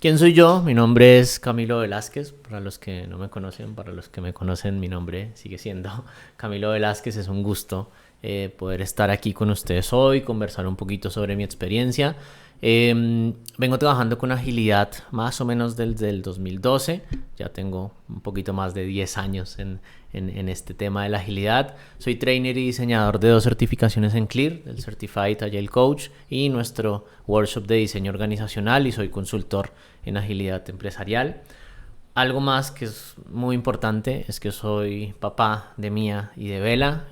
¿Quién soy yo? Mi nombre es Camilo Velázquez. Para los que no me conocen, para los que me conocen, mi nombre sigue siendo Camilo Velázquez. Es un gusto poder estar aquí con ustedes hoy, conversar un poquito sobre mi experiencia. Vengo trabajando con agilidad más o menos desde el 2012. Ya tengo un poquito más de 10 años en este tema de la agilidad. Soy trainer y diseñador de 2 certificaciones en Clear, el Certified Agile Coach y nuestro workshop de diseño organizacional, y soy consultor en agilidad empresarial. Algo más que es muy importante es que soy papá de Mía y de Bella,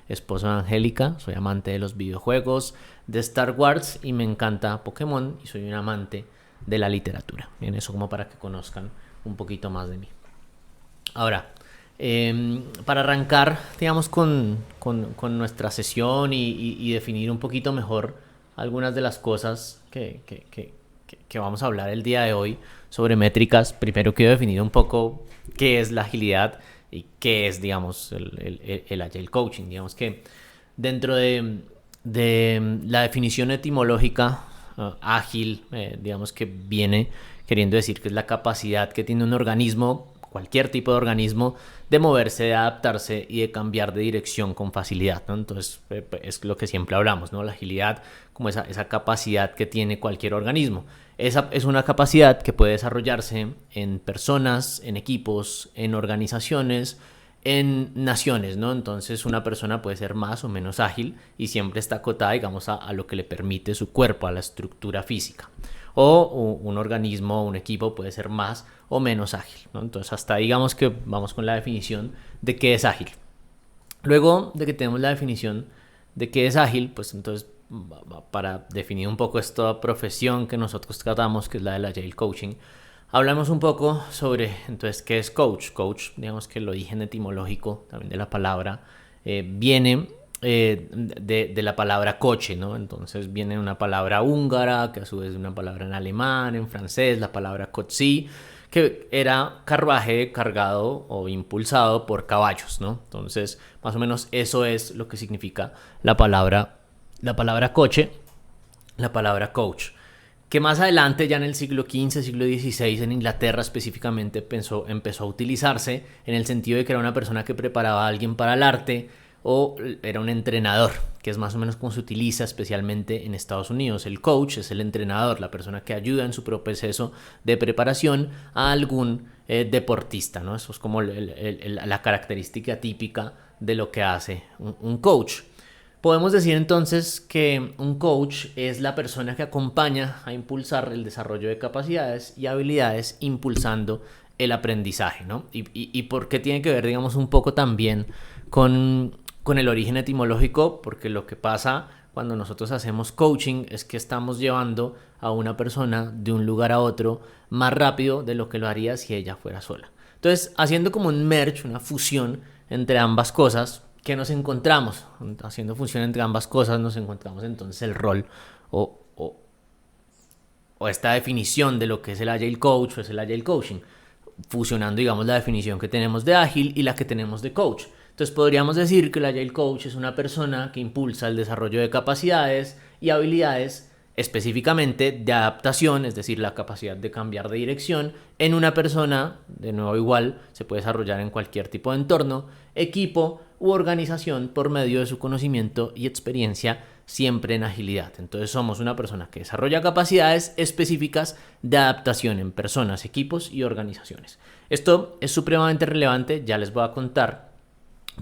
esposo de Angélica. Soy amante de los videojuegos, de Star Wars, y me encanta Pokémon, y soy un amante de la literatura. Bien, eso como para que conozcan un poquito más de mí. Ahora, para arrancar, digamos, con nuestra sesión y definir un poquito mejor algunas de las cosas que vamos a hablar el día de hoy sobre métricas, primero quiero definir un poco qué es la agilidad y qué es, digamos, el Agile Coaching. Digamos que dentro de la definición etimológica, ágil, digamos que viene queriendo decir que es la capacidad que tiene un organismo, cualquier tipo de organismo, de moverse, de adaptarse y de cambiar de dirección con facilidad, ¿no? Entonces, es lo que siempre hablamos, ¿no? La agilidad como esa capacidad que tiene cualquier organismo. Esa es una capacidad que puede desarrollarse en personas, en equipos, en organizaciones, en naciones, ¿no? Entonces una persona puede ser más o menos ágil y siempre está acotada, digamos, a lo que le permite su cuerpo, a la estructura física. O un organismo o un equipo puede ser más o menos ágil, ¿no? Entonces hasta ahí, digamos que vamos con la definición de qué es ágil. Luego de que tenemos la definición de qué es ágil, pues entonces, para definir un poco esta profesión que nosotros tratamos, que es la del Agile Coaching, hablamos un poco sobre, entonces, qué es coach. Coach, digamos que el origen etimológico también de la palabra viene de la palabra coche, ¿no? Entonces viene una palabra húngara, que a su vez es una palabra en alemán, en francés, la palabra coetzee, que era carruaje cargado o impulsado por caballos, ¿no? Entonces, más o menos eso es lo que significa la palabra coche, la palabra coach. Que más adelante, ya en el siglo XV, siglo XVI, en Inglaterra específicamente, empezó a utilizarse en el sentido de que era una persona que preparaba a alguien para el arte, o era un entrenador, que es más o menos como se utiliza especialmente en Estados Unidos. El coach es el entrenador, la persona que ayuda en su proceso de preparación a algún deportista, ¿no? Eso es como la característica típica de lo que hace un coach. Podemos decir entonces que un coach es la persona que acompaña a impulsar el desarrollo de capacidades y habilidades, impulsando el aprendizaje, ¿no? Y por qué tiene que ver, digamos, un poco también con el origen etimológico, porque lo que pasa cuando nosotros hacemos coaching es que estamos llevando a una persona de un lugar a otro más rápido de lo que lo haría si ella fuera sola. Entonces, haciendo como un merge, una fusión entre ambas cosas, ¿qué nos encontramos? Haciendo fusión entre ambas cosas nos encontramos entonces el rol o, o, o esta definición de lo que es el Agile Coach o es el Agile Coaching, fusionando, digamos, la definición que tenemos de ágil y la que tenemos de coach. Entonces podríamos decir que el Agile Coach es una persona que impulsa el desarrollo de capacidades y habilidades, específicamente de adaptación, es decir, la capacidad de cambiar de dirección en una persona. De nuevo, igual se puede desarrollar en cualquier tipo de entorno, equipo u organización, por medio de su conocimiento y experiencia, siempre en agilidad. Entonces somos una persona que desarrolla capacidades específicas de adaptación en personas, equipos y organizaciones. Esto es supremamente relevante, ya les voy a contar,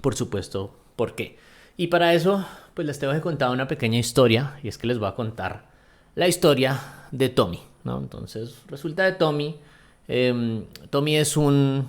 por supuesto, por qué. Y para eso, pues les tengo que contar una pequeña historia, y es que les voy a contar la historia de Tommy, ¿no? Entonces, resulta de Tommy, Tommy es un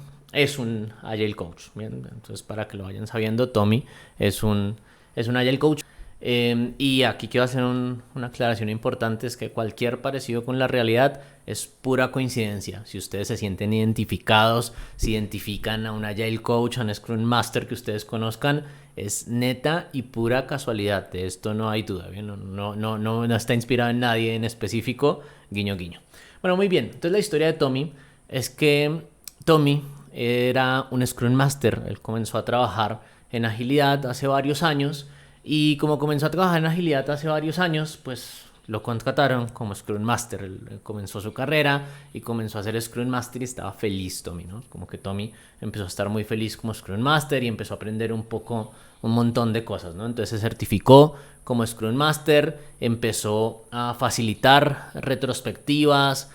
Agile Coach, ¿bien? Entonces, para que lo vayan sabiendo, Tommy es un Agile Coach. Y aquí quiero hacer una aclaración importante: es que cualquier parecido con la realidad es pura coincidencia. Si ustedes se sienten identificados, si identifican a un Agile Coach, a un Scrum Master que ustedes conozcan, es neta y pura casualidad. De esto no hay duda, ¿bien? No está inspirado en nadie en específico, guiño guiño. Bueno, muy bien. Entonces la historia de Tommy es que Tommy era un Scrum Master. Él comenzó a trabajar en agilidad hace varios años. Y como comenzó a trabajar en agilidad hace varios años, pues lo contrataron como Scrum Master. Él comenzó su carrera y comenzó a ser Scrum Master y estaba feliz Tommy, ¿no? Como que Tommy empezó a estar muy feliz como Scrum Master y empezó a aprender un montón de cosas, ¿no? Entonces se certificó como Scrum Master, empezó a facilitar retrospectivas,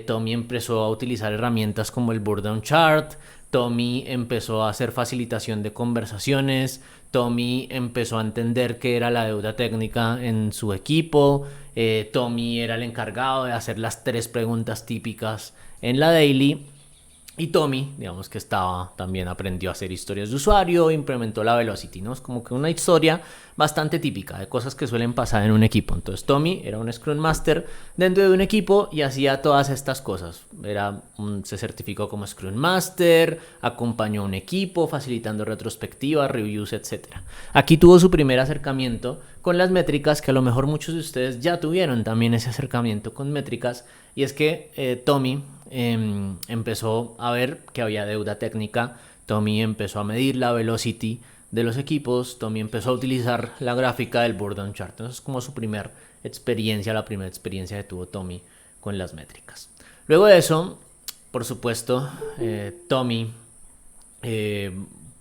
Tommy empezó a utilizar herramientas como el Burn Chart, Tommy empezó a hacer facilitación de conversaciones, Tommy empezó a entender qué era la deuda técnica en su equipo, Tommy era el encargado de hacer las 3 preguntas típicas en la daily. Y Tommy, digamos que también aprendió a hacer historias de usuario, implementó la velocity, ¿no? Es como que una historia bastante típica de cosas que suelen pasar en un equipo. Entonces Tommy era un Scrum Master dentro de un equipo y hacía todas estas cosas. Se certificó como Scrum Master, acompañó a un equipo, facilitando retrospectivas, reviews, etc. Aquí tuvo su primer acercamiento con las métricas, que a lo mejor muchos de ustedes ya tuvieron también ese acercamiento con métricas, y es que Tommy empezó a ver que había deuda técnica, Tommy empezó a medir la velocity de los equipos, Tommy empezó a utilizar la gráfica del Burn Chart. Entonces es como la primera experiencia que tuvo Tommy con las métricas. Luego de eso, por supuesto, Tommy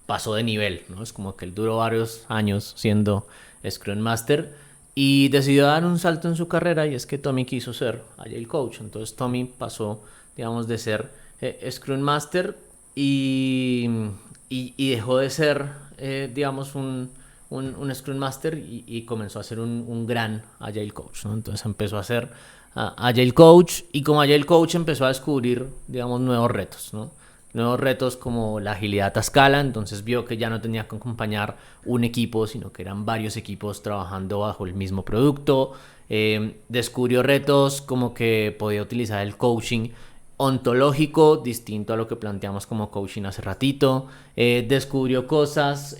pasó de nivel, ¿no? Es como que él duró varios años siendo Scrum Master y decidió dar un salto en su carrera, y es que Tommy quiso ser Agile Coach. Entonces Tommy pasó, digamos, de ser Scrum Master y dejó de ser, digamos, un Scrum Master y comenzó a ser un gran Agile Coach, ¿no? Entonces empezó a ser Agile Coach, y como Agile Coach empezó a descubrir, digamos, nuevos retos, ¿no? Nuevos retos como la agilidad a escala. Entonces vio que ya no tenía que acompañar un equipo, sino que eran varios equipos trabajando bajo el mismo producto. Descubrió retos como que podía utilizar el coaching ontológico, distinto a lo que planteamos como coaching hace ratito. Descubrió cosas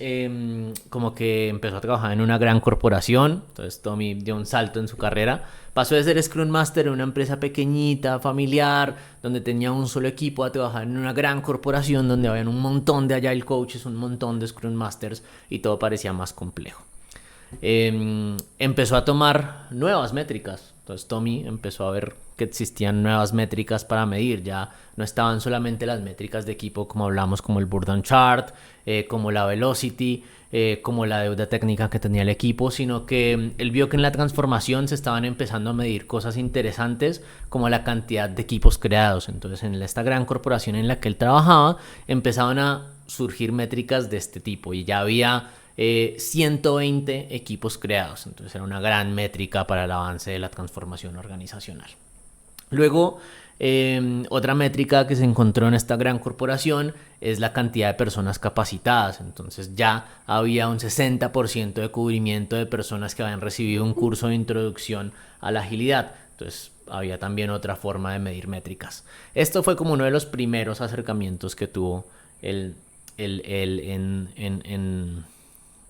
como que empezó a trabajar en una gran corporación. Entonces Tommy dio un salto en su carrera. Pasó de ser Scrum Master en una empresa pequeñita, familiar, donde tenía un solo equipo, a trabajar en una gran corporación donde había un montón de Agile Coaches, un montón de Scrum Masters, y todo parecía más complejo. Empezó a tomar nuevas métricas. Entonces Tommy empezó a ver que existían nuevas métricas para medir. Ya no estaban solamente las métricas de equipo como hablamos, como el Burn Chart, como la velocity, como la deuda técnica que tenía el equipo, sino que él vio que en la transformación se estaban empezando a medir cosas interesantes como la cantidad de equipos creados. Entonces en esta gran corporación en la que él trabajaba empezaban a surgir métricas de este tipo, y ya había 120 equipos creados. Entonces era una gran métrica para el avance de la transformación organizacional. Luego, otra métrica que se encontró en esta gran corporación es la cantidad de personas capacitadas. Entonces ya había un 60% de cubrimiento de personas que habían recibido un curso de introducción a la agilidad. Entonces había también otra forma de medir métricas. Esto fue como uno de los primeros acercamientos que tuvo en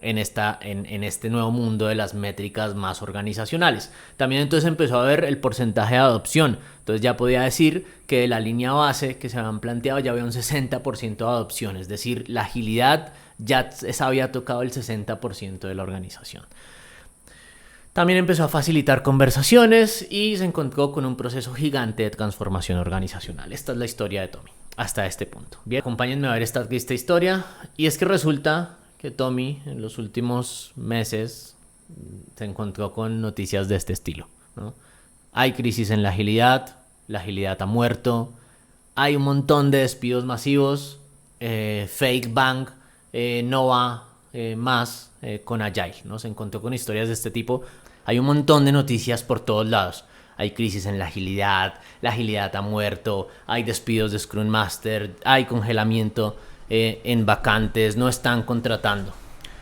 este nuevo mundo de las métricas más organizacionales. También entonces empezó a ver el porcentaje de adopción. Entonces ya podía decir que de la línea base que se habían planteado ya había un 60% de adopción, es decir, la agilidad ya había tocado el 60% de la organización. También empezó a facilitar conversaciones y se encontró con un proceso gigante de transformación organizacional. Esta es la historia de Tommy hasta este punto. Bien, acompáñenme a ver esta historia, y es que resulta que Tommy en los últimos meses se encontró con noticias de este estilo, ¿no? Hay crisis en la agilidad ha muerto, hay un montón de despidos masivos, Fake Bank no va más con Agile, ¿no? Se encontró con historias de este tipo. Hay un montón de noticias por todos lados. Hay crisis en la agilidad ha muerto, hay despidos de Scrum Master, hay congelamiento en vacantes, no están contratando.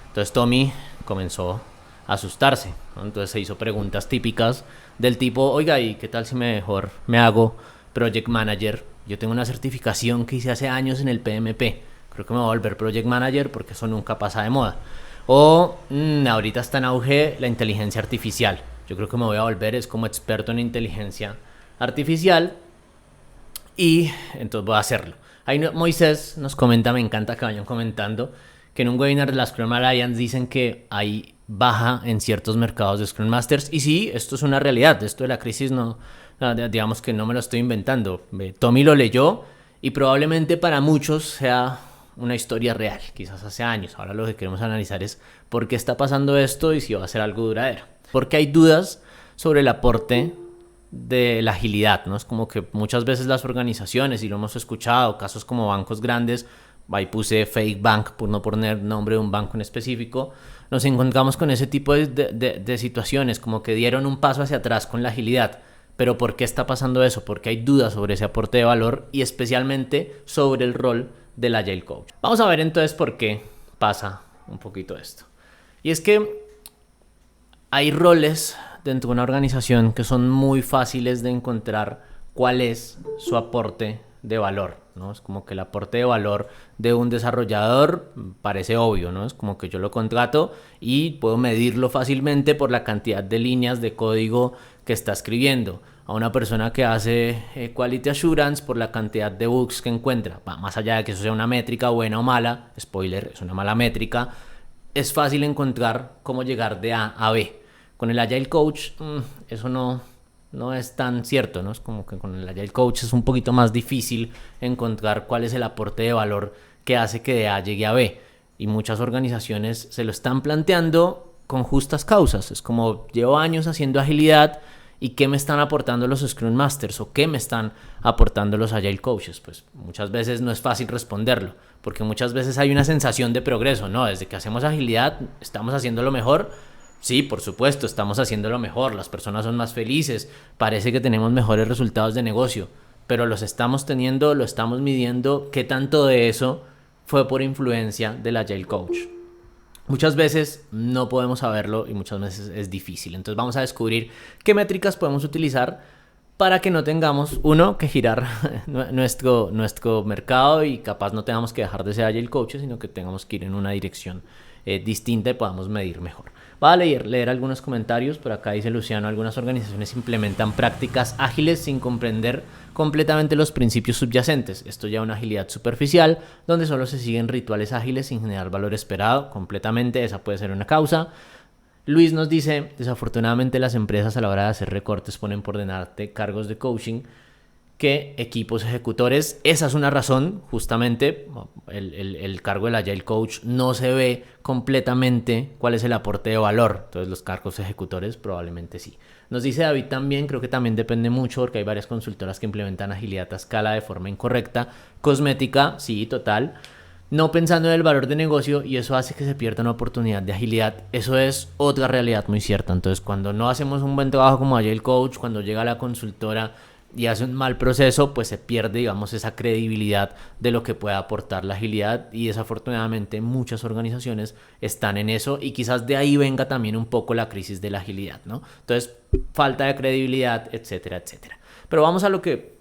Entonces Tommy comenzó a asustarse, ¿no? Entonces se hizo preguntas típicas del tipo: oiga, ¿y qué tal si mejor me hago Project Manager? Yo tengo una certificación que hice hace años en el PMP, creo que me voy a volver Project Manager porque eso nunca pasa de moda. O ahorita está en auge la inteligencia artificial, yo creo que me voy a volver como experto en inteligencia artificial y entonces voy a hacerlo. Ahí Moisés nos comenta, me encanta que vayan comentando, que en un webinar de la Scrum Alliance dicen que hay baja en ciertos mercados de Scrum Masters. Y sí, esto es una realidad. Esto de la crisis no, digamos que no me lo estoy inventando. Tommy lo leyó y probablemente para muchos sea una historia real, quizás hace años. Ahora lo que queremos analizar es por qué está pasando esto y si va a ser algo duradero. Porque hay dudas sobre el aporte de la agilidad, ¿no? Es como que muchas veces las organizaciones, y lo hemos escuchado, casos como bancos grandes, ahí puse fake bank por no poner nombre de un banco en específico, nos encontramos con ese tipo de situaciones, como que dieron un paso hacia atrás con la agilidad. Pero ¿por qué está pasando eso? Porque hay dudas sobre ese aporte de valor y especialmente sobre el rol del Agile Coach. Vamos a ver entonces por qué pasa un poquito esto. Y es que hay roles dentro de una organización que son muy fáciles de encontrar cuál es su aporte de valor, ¿no? Es como que el aporte de valor de un desarrollador parece obvio, ¿no? Es como que yo lo contrato y puedo medirlo fácilmente por la cantidad de líneas de código que está escribiendo. A una persona que hace Quality Assurance por la cantidad de bugs que encuentra. Más allá de que eso sea una métrica buena o mala, spoiler, es una mala métrica, es fácil encontrar cómo llegar de A a B. Con el Agile Coach eso no es tan cierto, ¿no? Es como que con el Agile Coach es un poquito más difícil encontrar cuál es el aporte de valor que hace que de A llegue a B. Y muchas organizaciones se lo están planteando con justas causas. Es como, llevo años haciendo agilidad y ¿qué me están aportando los Scrum Masters? ¿O qué me están aportando los Agile Coaches? Pues muchas veces no es fácil responderlo, porque muchas veces hay una sensación de progreso, ¿no? Desde que hacemos agilidad, estamos haciendo lo mejor. Sí, por supuesto, estamos haciendo lo mejor, las personas son más felices, parece que tenemos mejores resultados de negocio, pero los estamos teniendo, lo estamos midiendo, ¿qué tanto de eso fue por influencia del Agile Coach? Muchas veces no podemos saberlo y muchas veces es difícil. Entonces vamos a descubrir qué métricas podemos utilizar para que no tengamos, uno, que girar nuestro mercado y capaz no tengamos que dejar de ser Agile Coaches, sino que tengamos que ir en una dirección distinta y podamos medir mejor. Voy a leer algunos comentarios. Por acá dice Luciano: algunas organizaciones implementan prácticas ágiles sin comprender completamente los principios subyacentes. Esto ya es una agilidad superficial, donde solo se siguen rituales ágiles sin generar valor esperado. Completamente, esa puede ser una causa. Luis nos dice: desafortunadamente las empresas a la hora de hacer recortes ponen por delante cargos de coaching que equipos ejecutores. Esa es una razón, justamente, el cargo del Agile Coach no se ve completamente cuál es el aporte de valor. Entonces los cargos ejecutores probablemente sí. Nos dice David también, creo que también depende mucho porque hay varias consultoras que implementan agilidad a escala de forma incorrecta. Cosmética, sí, total. No pensando en el valor de negocio y eso hace que se pierda una oportunidad de agilidad. Eso es otra realidad muy cierta. Entonces cuando no hacemos un buen trabajo como Agile Coach, cuando llega la consultora y hace un mal proceso, pues se pierde, digamos, esa credibilidad de lo que puede aportar la agilidad, y desafortunadamente muchas organizaciones están en eso y quizás de ahí venga también un poco la crisis de la agilidad, ¿no? Entonces, falta de credibilidad, etcétera, etcétera. Pero vamos a lo que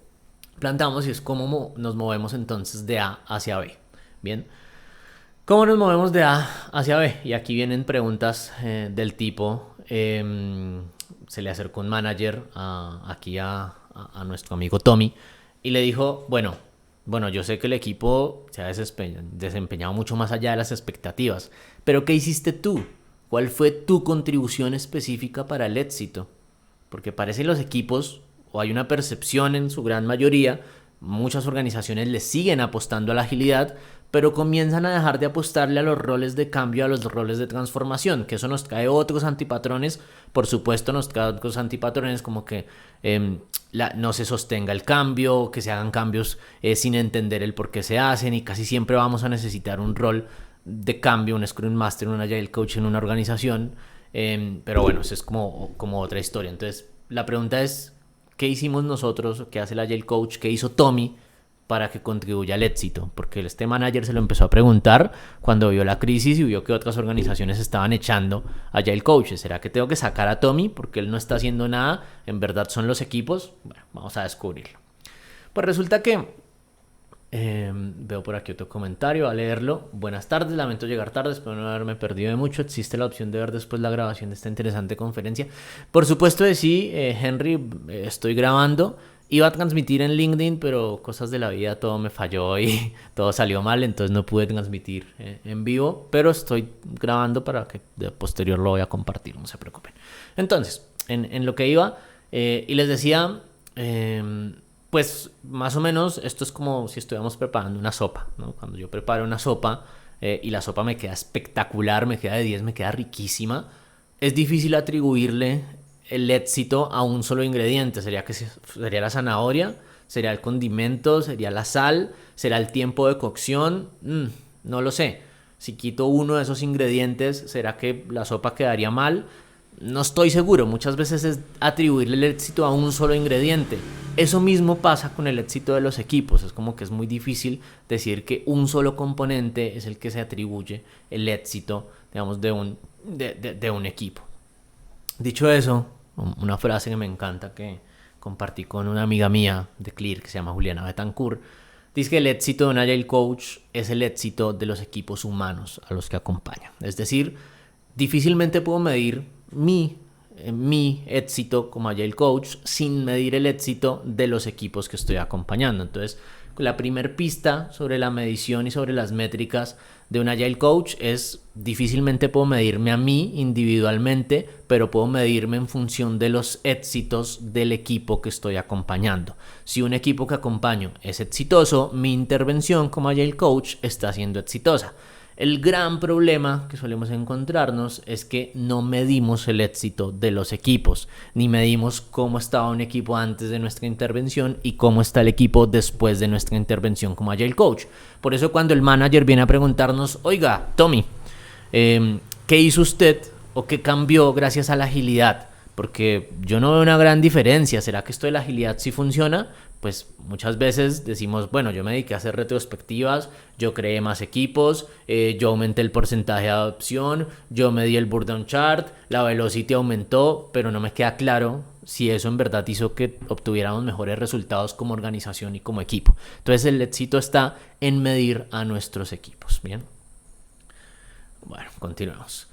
planteamos y es cómo nos movemos entonces de A hacia B. Bien, ¿cómo nos movemos de A hacia B? Y aquí vienen preguntas del tipo, se le acercó un manager aquí a nuestro amigo Tommy y le dijo, bueno, yo sé que el equipo se ha desempeñado mucho más allá de las expectativas, pero ¿qué hiciste tú? ¿Cuál fue tu contribución específica para el éxito? Porque parece que los equipos, o hay una percepción en su gran mayoría, muchas organizaciones le siguen apostando a la agilidad, pero comienzan a dejar de apostarle a los roles de cambio, a los roles de transformación, que eso nos trae otros antipatrones. Por supuesto nos trae otros antipatrones como que no se sostenga el cambio, que se hagan cambios sin entender el por qué se hacen, y casi siempre vamos a necesitar un rol de cambio, un Scrum Master, un Agile Coach en una organización, pero bueno, eso es como otra historia. Entonces la pregunta es, ¿qué hicimos nosotros? ¿Qué hace el Agile Coach? ¿Qué hizo Tommy para que contribuya al éxito? Porque este manager se lo empezó a preguntar cuando vio la crisis y vio que otras organizaciones estaban echando a Agile Coaches. ¿Será que tengo que sacar a Tommy porque él no está haciendo nada? ¿En verdad son los equipos? Bueno, vamos a descubrirlo. Pues resulta que veo por aquí otro comentario, a leerlo. Buenas tardes, lamento llegar tarde, espero no haberme perdido de mucho. ¿Existe la opción de ver después la grabación de esta interesante conferencia? Por supuesto que sí, Henry, estoy grabando Iba a transmitir en LinkedIn, pero cosas de la vida, todo me falló y todo salió mal, entonces no pude transmitir en vivo, pero estoy grabando para que de posterior lo voy a compartir, no se preocupen. Entonces, en lo que iba, y les decía, pues más o menos esto es como si estuviéramos preparando una sopa, ¿no? Cuando yo preparo una sopa y la sopa me queda espectacular, me queda de 10, me queda riquísima, es difícil atribuirle el éxito a un solo ingrediente. Sería la zanahoria, sería el condimento, sería la sal, será el tiempo de cocción. No lo sé. Si quito uno de esos ingredientes, ¿será que la sopa quedaría mal? No estoy seguro. Muchas veces es atribuirle el éxito a un solo ingrediente. Eso mismo pasa con el éxito de los equipos. Es como que es muy difícil decir que un solo componente es el que se atribuye el éxito, digamos, de un equipo. Dicho eso, una frase que me encanta que compartí con una amiga mía de Clear que se llama Juliana Betancourt, dice que el éxito de un Agile Coach es el éxito de los equipos humanos a los que acompaña. Es decir, difícilmente puedo medir mi éxito como Agile Coach sin medir el éxito de los equipos que estoy acompañando. Entonces, la primer pista sobre la medición y sobre las métricas de un Agile Coach es: difícilmente puedo medirme a mí individualmente, pero puedo medirme en función de los éxitos del equipo que estoy acompañando. Si un equipo que acompaño es exitoso, mi intervención como Agile Coach está siendo exitosa. El gran problema que solemos encontrarnos es que no medimos el éxito de los equipos, ni medimos cómo estaba un equipo antes de nuestra intervención y cómo está el equipo después de nuestra intervención como Agile Coach. Por eso cuando el manager viene a preguntarnos: oiga, Tommy, ¿qué hizo usted o qué cambió gracias a la agilidad? Porque yo no veo una gran diferencia. ¿Será que esto de la agilidad sí funciona? Pues muchas veces decimos: bueno, yo me dediqué a hacer retrospectivas, yo creé más equipos, yo aumenté el porcentaje de adopción, yo medí el burn down chart, la velocity aumentó, pero no me queda claro si eso en verdad hizo que obtuviéramos mejores resultados como organización y como equipo. Entonces el éxito está en medir a nuestros equipos. Bien, bueno, continuemos.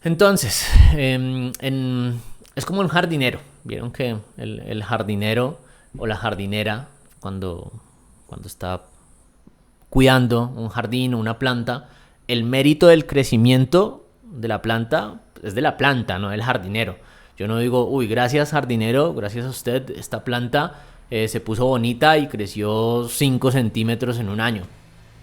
Entonces, es como un jardinero. Vieron que el jardinero o la jardinera, cuando está cuidando un jardín o una planta, el mérito del crecimiento de la planta es de la planta, no del jardinero. Yo no digo: uy, gracias jardinero, gracias a usted, esta planta se puso bonita y creció 5 centímetros en un año.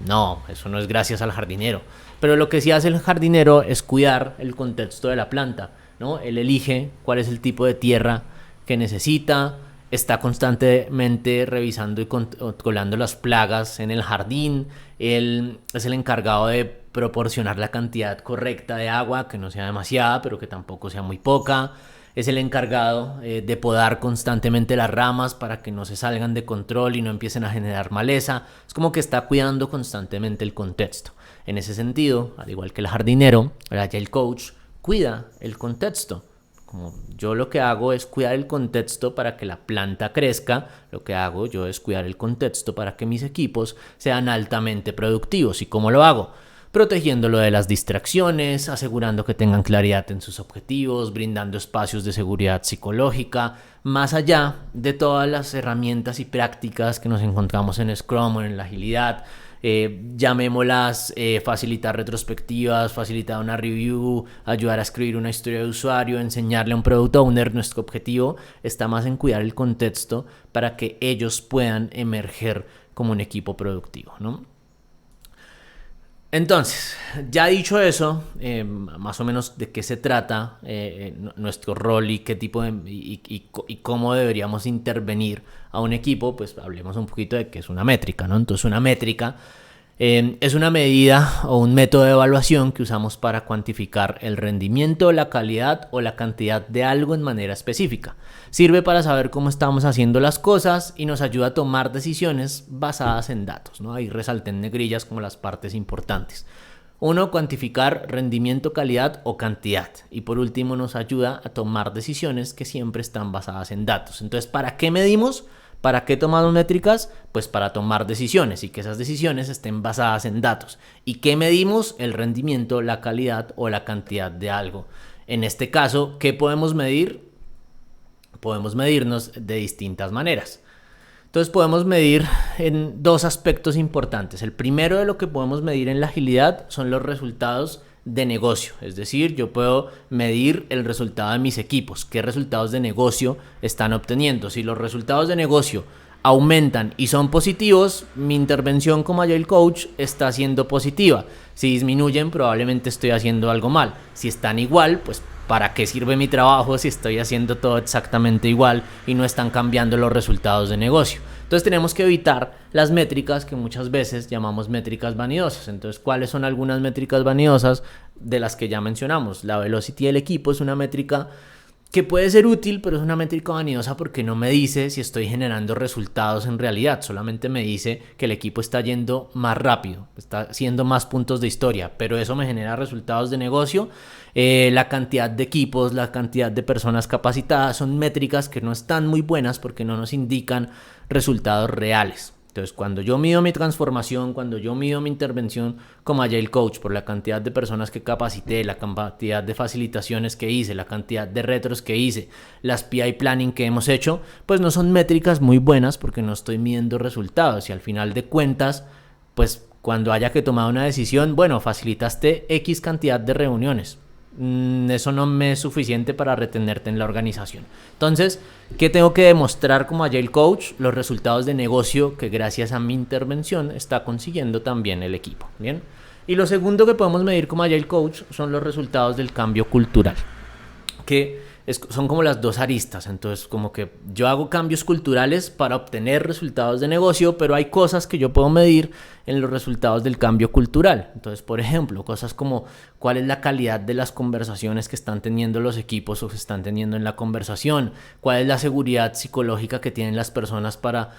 No, eso no es gracias al jardinero. Pero lo que sí hace el jardinero es cuidar el contexto de la planta, ¿no? Él elige cuál es el tipo de tierra que necesita, está constantemente revisando y controlando las plagas en el jardín. Él es el encargado de proporcionar la cantidad correcta de agua, que no sea demasiada, pero que tampoco sea muy poca. Es el encargado de podar constantemente las ramas para que no se salgan de control y no empiecen a generar maleza. Es como que está cuidando constantemente el contexto. En ese sentido, al igual que el jardinero, el Agile Coach cuida el contexto. Como yo lo que hago es cuidar el contexto para que la planta crezca, lo que hago yo es cuidar el contexto para que mis equipos sean altamente productivos. ¿Y cómo lo hago? Protegiéndolo de las distracciones, asegurando que tengan claridad en sus objetivos, brindando espacios de seguridad psicológica, más allá de todas las herramientas y prácticas que nos encontramos en Scrum o en la agilidad. Llamémoslas facilitar retrospectivas, facilitar una review, ayudar a escribir una historia de usuario, enseñarle a un product owner. Nuestro objetivo está más en cuidar el contexto para que ellos puedan emerger como un equipo productivo, ¿no? Entonces, ya dicho eso, más o menos de qué se trata nuestro rol y qué tipo de y cómo deberíamos intervenir a un equipo, pues hablemos un poquito de qué es una métrica, ¿no? Entonces, una métrica es una medida o un método de evaluación que usamos para cuantificar el rendimiento, la calidad o la cantidad de algo en manera específica. Sirve para saber cómo estamos haciendo las cosas y nos ayuda a tomar decisiones basadas en datos, ¿no? Ahí resalté en negrillas como las partes importantes. 1. Cuantificar rendimiento, calidad o cantidad. Y por último, nos ayuda a tomar decisiones que siempre están basadas en datos. Entonces, ¿para qué medimos? ¿Para qué tomamos métricas? Pues para tomar decisiones y que esas decisiones estén basadas en datos. ¿Y qué medimos? El rendimiento, la calidad o la cantidad de algo. En este caso, ¿qué podemos medir? podemos medirnos de distintas maneras. Entonces podemos medir en dos aspectos importantes. El primero de lo que podemos medir en la agilidad son los resultados de negocio. Es decir, yo puedo medir el resultado de mis equipos, qué resultados de negocio están obteniendo. Si los resultados de negocio aumentan y son positivos, mi intervención como Agile Coach está siendo positiva. Si disminuyen, probablemente estoy haciendo algo mal. Si están igual, pues ¿para qué sirve mi trabajo si estoy haciendo todo exactamente igual y no están cambiando los resultados de negocio? Entonces tenemos que evitar las métricas que muchas veces llamamos métricas vanidosas. Entonces, ¿cuáles son algunas métricas vanidosas de las que ya mencionamos? La velocity del equipo es una métrica que puede ser útil, pero es una métrica vanidosa porque no me dice si estoy generando resultados en realidad. Solamente me dice que el equipo está yendo más rápido, está haciendo más puntos de historia, pero eso me genera resultados de negocio. La cantidad de equipos, la cantidad de personas capacitadas son métricas que no están muy buenas porque no nos indican resultados reales. Entonces, cuando yo mido mi transformación, cuando yo mido mi intervención como Agile Coach por la cantidad de personas que capacité, la cantidad de facilitaciones que hice, la cantidad de retros que hice, las PI planning que hemos hecho, pues no son métricas muy buenas porque no estoy midiendo resultados. Y al final de cuentas, pues cuando haya que tomar una decisión, bueno, facilitaste X cantidad de reuniones. Eso no me es suficiente para retenerte en la organización. Entonces, ¿qué tengo que demostrar como Agile Coach? Los resultados de negocio que gracias a mi intervención está consiguiendo también el equipo. ¿Bien? Y lo segundo que podemos medir como Agile Coach son los resultados del cambio cultural, que son como las dos aristas. Entonces, como que yo hago cambios culturales para obtener resultados de negocio, pero hay cosas que yo puedo medir en los resultados del cambio cultural. Entonces, por ejemplo, cosas como cuál es la calidad de las conversaciones que están teniendo los equipos o que están teniendo en la conversación, cuál es la seguridad psicológica que tienen las personas para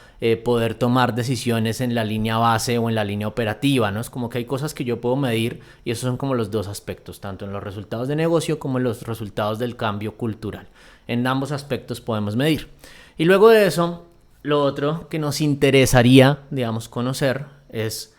poder tomar decisiones en la línea base o en la línea operativa, ¿no? Es como que hay cosas que yo puedo medir y esos son como los dos aspectos, tanto en los resultados de negocio como en los resultados del cambio cultural. En ambos aspectos podemos medir. Y luego de eso, lo otro que nos interesaría, digamos, conocer es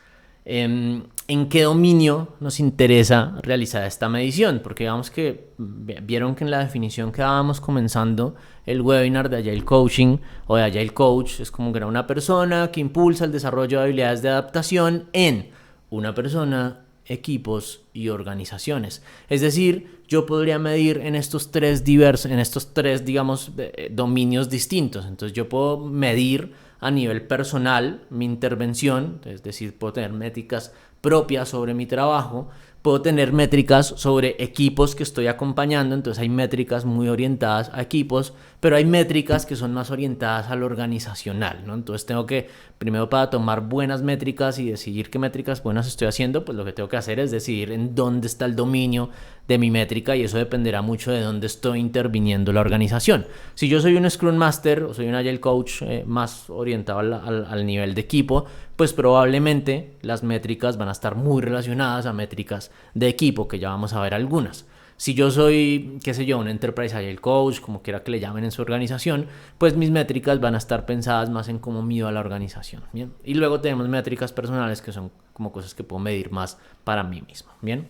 en qué dominio nos interesa realizar esta medición, porque digamos que vieron que en la definición que dábamos comenzando el webinar de Agile Coaching o de Agile Coach es como que era una persona que impulsa el desarrollo de habilidades de adaptación en una persona, equipos y organizaciones. Es decir, yo podría medir en estos tres digamos, dominios distintos. Entonces yo puedo medir a nivel personal mi intervención, es decir, puedo tener métricas propias sobre mi trabajo, puedo tener métricas sobre equipos que estoy acompañando, entonces hay métricas muy orientadas a equipos, pero hay métricas que son más orientadas al organizacional, ¿no? Entonces tengo que, primero para tomar buenas métricas y decidir qué métricas buenas estoy haciendo, pues lo que tengo que hacer es decidir en dónde está el dominio de mi métrica y eso dependerá mucho de dónde estoy interviniendo la organización. Si yo soy un Scrum Master o soy un Agile Coach más orientado al nivel de equipo, pues probablemente las métricas van a estar muy relacionadas a métricas de equipo, que ya vamos a ver algunas. Si yo soy, qué sé yo, un Enterprise Agile Coach, como quiera que le llamen en su organización, pues mis métricas van a estar pensadas más en cómo mido a la organización, ¿bien? Y luego tenemos métricas personales que son como cosas que puedo medir más para mí mismo, ¿bien?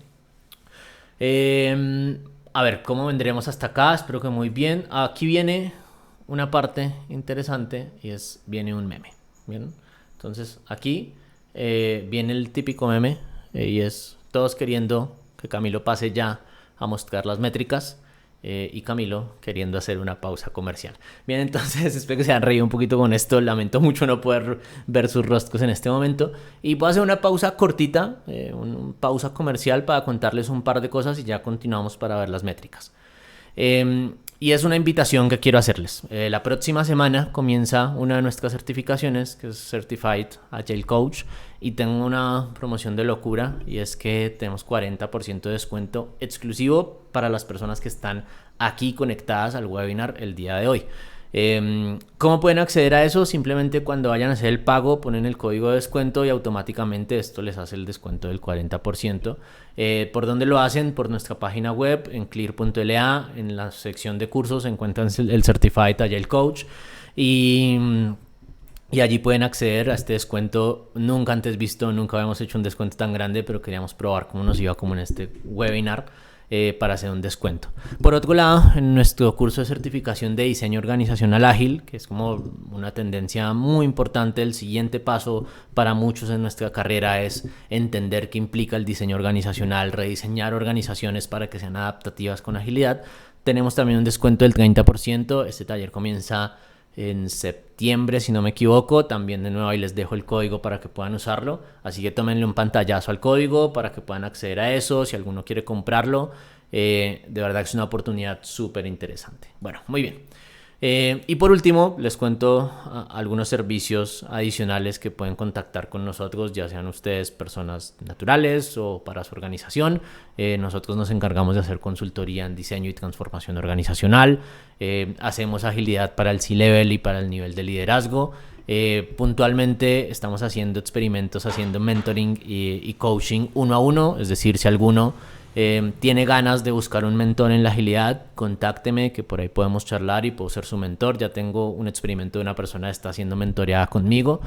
A ver, ¿cómo vendremos hasta acá? Espero que muy bien. Aquí viene una parte interesante y viene un meme, ¿bien? Entonces aquí viene el típico meme y es todos queriendo que Camilo pase ya a mostrar las métricas y Camilo queriendo hacer una pausa comercial. Bien, entonces espero que se hayan reído un poquito con esto. Lamento mucho no poder ver sus rostros en este momento. Y voy a hacer una pausa cortita, una pausa comercial para contarles un par de cosas y ya continuamos para ver las métricas. Y es una invitación que quiero hacerles. La próxima semana comienza una de nuestras certificaciones, que es Certified Agile Coach, y tengo una promoción de locura, y es que tenemos 40% de descuento exclusivo para las personas que están aquí conectadas al webinar el día de hoy. ¿Cómo pueden acceder a eso? Simplemente cuando vayan a hacer el pago ponen el código de descuento y automáticamente esto les hace el descuento del 40%. ¿Por dónde lo hacen? Por nuestra página web en clear.la. En la sección de cursos se encuentran el Certified Agile Coach y allí pueden acceder a este descuento nunca antes visto. Nunca habíamos hecho un descuento tan grande, pero queríamos probar cómo nos iba como en este webinar. para hacer un descuento. Por otro lado, en nuestro curso de certificación de diseño organizacional ágil, que es como una tendencia muy importante, el siguiente paso para muchos en nuestra carrera es entender qué implica el diseño organizacional, rediseñar organizaciones para que sean adaptativas con agilidad. Tenemos también un descuento del 30%. Este taller comienza en septiembre, si no me equivoco. También de nuevo ahí les dejo el código para que puedan usarlo, así que tómenle un pantallazo al código para que puedan acceder a eso si alguno quiere comprarlo. De verdad que es una oportunidad súper interesante. Bueno, muy bien. Y por último, les cuento algunos servicios adicionales que pueden contactar con nosotros, ya sean ustedes personas naturales o para su organización. Nosotros nos encargamos de hacer consultoría en diseño y transformación organizacional. Hacemos agilidad para el C-Level y para el nivel de liderazgo. Puntualmente estamos haciendo experimentos, haciendo mentoring y coaching 1 a 1, es decir, si alguno tiene ganas de buscar un mentor en la agilidad, contácteme, que por ahí podemos charlar y puedo ser su mentor. Ya tengo un experimento de una persona que está siendo mentoreada conmigo.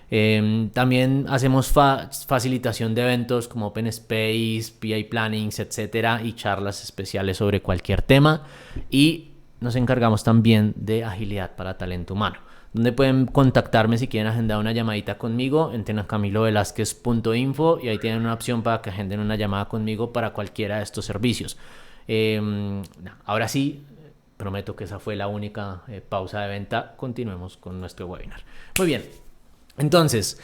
También hacemos facilitación de eventos como Open Space, PI Plannings, etcétera, y charlas especiales sobre cualquier tema. Y nos encargamos también de agilidad para talento humano, donde pueden contactarme si quieren agendar una llamadita conmigo. Entren a camilovelazquez.info y ahí tienen una opción para que agenden una llamada conmigo para cualquiera de estos servicios. Ahora sí, prometo que esa fue la única pausa de venta. Continuemos con nuestro webinar. Muy bien, entonces,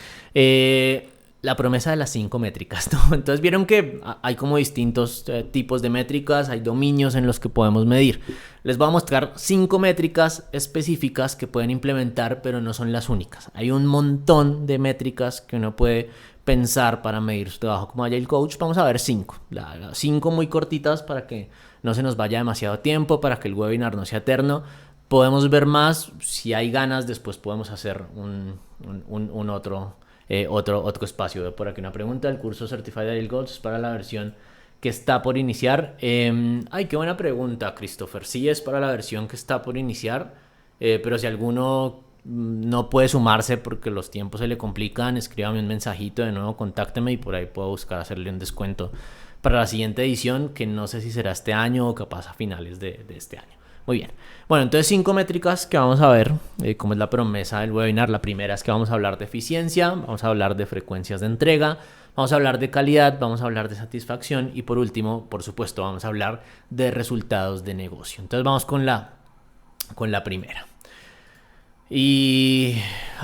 la promesa de las 5 métricas, ¿no? Entonces vieron que hay como distintos tipos de métricas, hay dominios en los que podemos medir. Les voy a mostrar 5 métricas específicas que pueden implementar, pero no son las únicas. Hay un montón de métricas que uno puede pensar para medir su trabajo como Agile Coach. Vamos a ver 5. 5 muy cortitas para que no se nos vaya demasiado tiempo, para que el webinar no sea eterno. Podemos ver más, si hay ganas, después podemos hacer otro espacio. Por aquí una pregunta: el curso Certified Agile Coach es para la versión que está por iniciar. Ay, qué buena pregunta, Christopher. Sí, es para la versión que está por iniciar, pero si alguno no puede sumarse porque los tiempos se le complican, escríbame un mensajito de nuevo, contácteme y por ahí puedo buscar hacerle un descuento para la siguiente edición, que no sé si será este año o capaz a finales de este año. Muy bien. Bueno, entonces 5 métricas que vamos a ver, como es la promesa del webinar. La primera es que vamos a hablar de eficiencia, vamos a hablar de frecuencias de entrega, vamos a hablar de calidad, vamos a hablar de satisfacción y por último, por supuesto, vamos a hablar de resultados de negocio. Entonces vamos con la primera. Y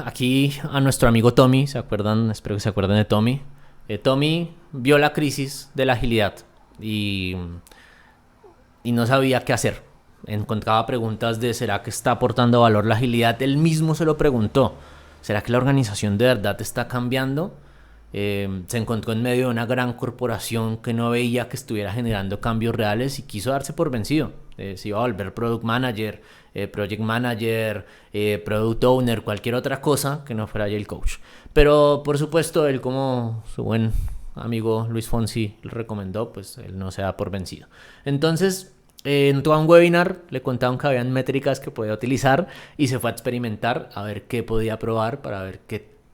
aquí a nuestro amigo Tommy, ¿se acuerdan? Espero que se acuerden de Tommy. Tommy vio la crisis de la agilidad y no sabía qué hacer. Encontraba preguntas de ¿será que está aportando valor la agilidad? Él mismo se lo preguntó. ¿Será que la organización de verdad está cambiando? Se encontró en medio de una gran corporación que no veía que estuviera generando cambios reales y quiso darse por vencido. Se iba a volver Product Manager, Project Manager, Product Owner, cualquier otra cosa que no fuera Agile Coach. Pero por supuesto, él, como su buen amigo Luis Fonsi le recomendó, pues él no se da por vencido. Entonces, entró a un webinar, le contaron que habían métricas que podía utilizar y se fue a experimentar a ver qué podía probar para ver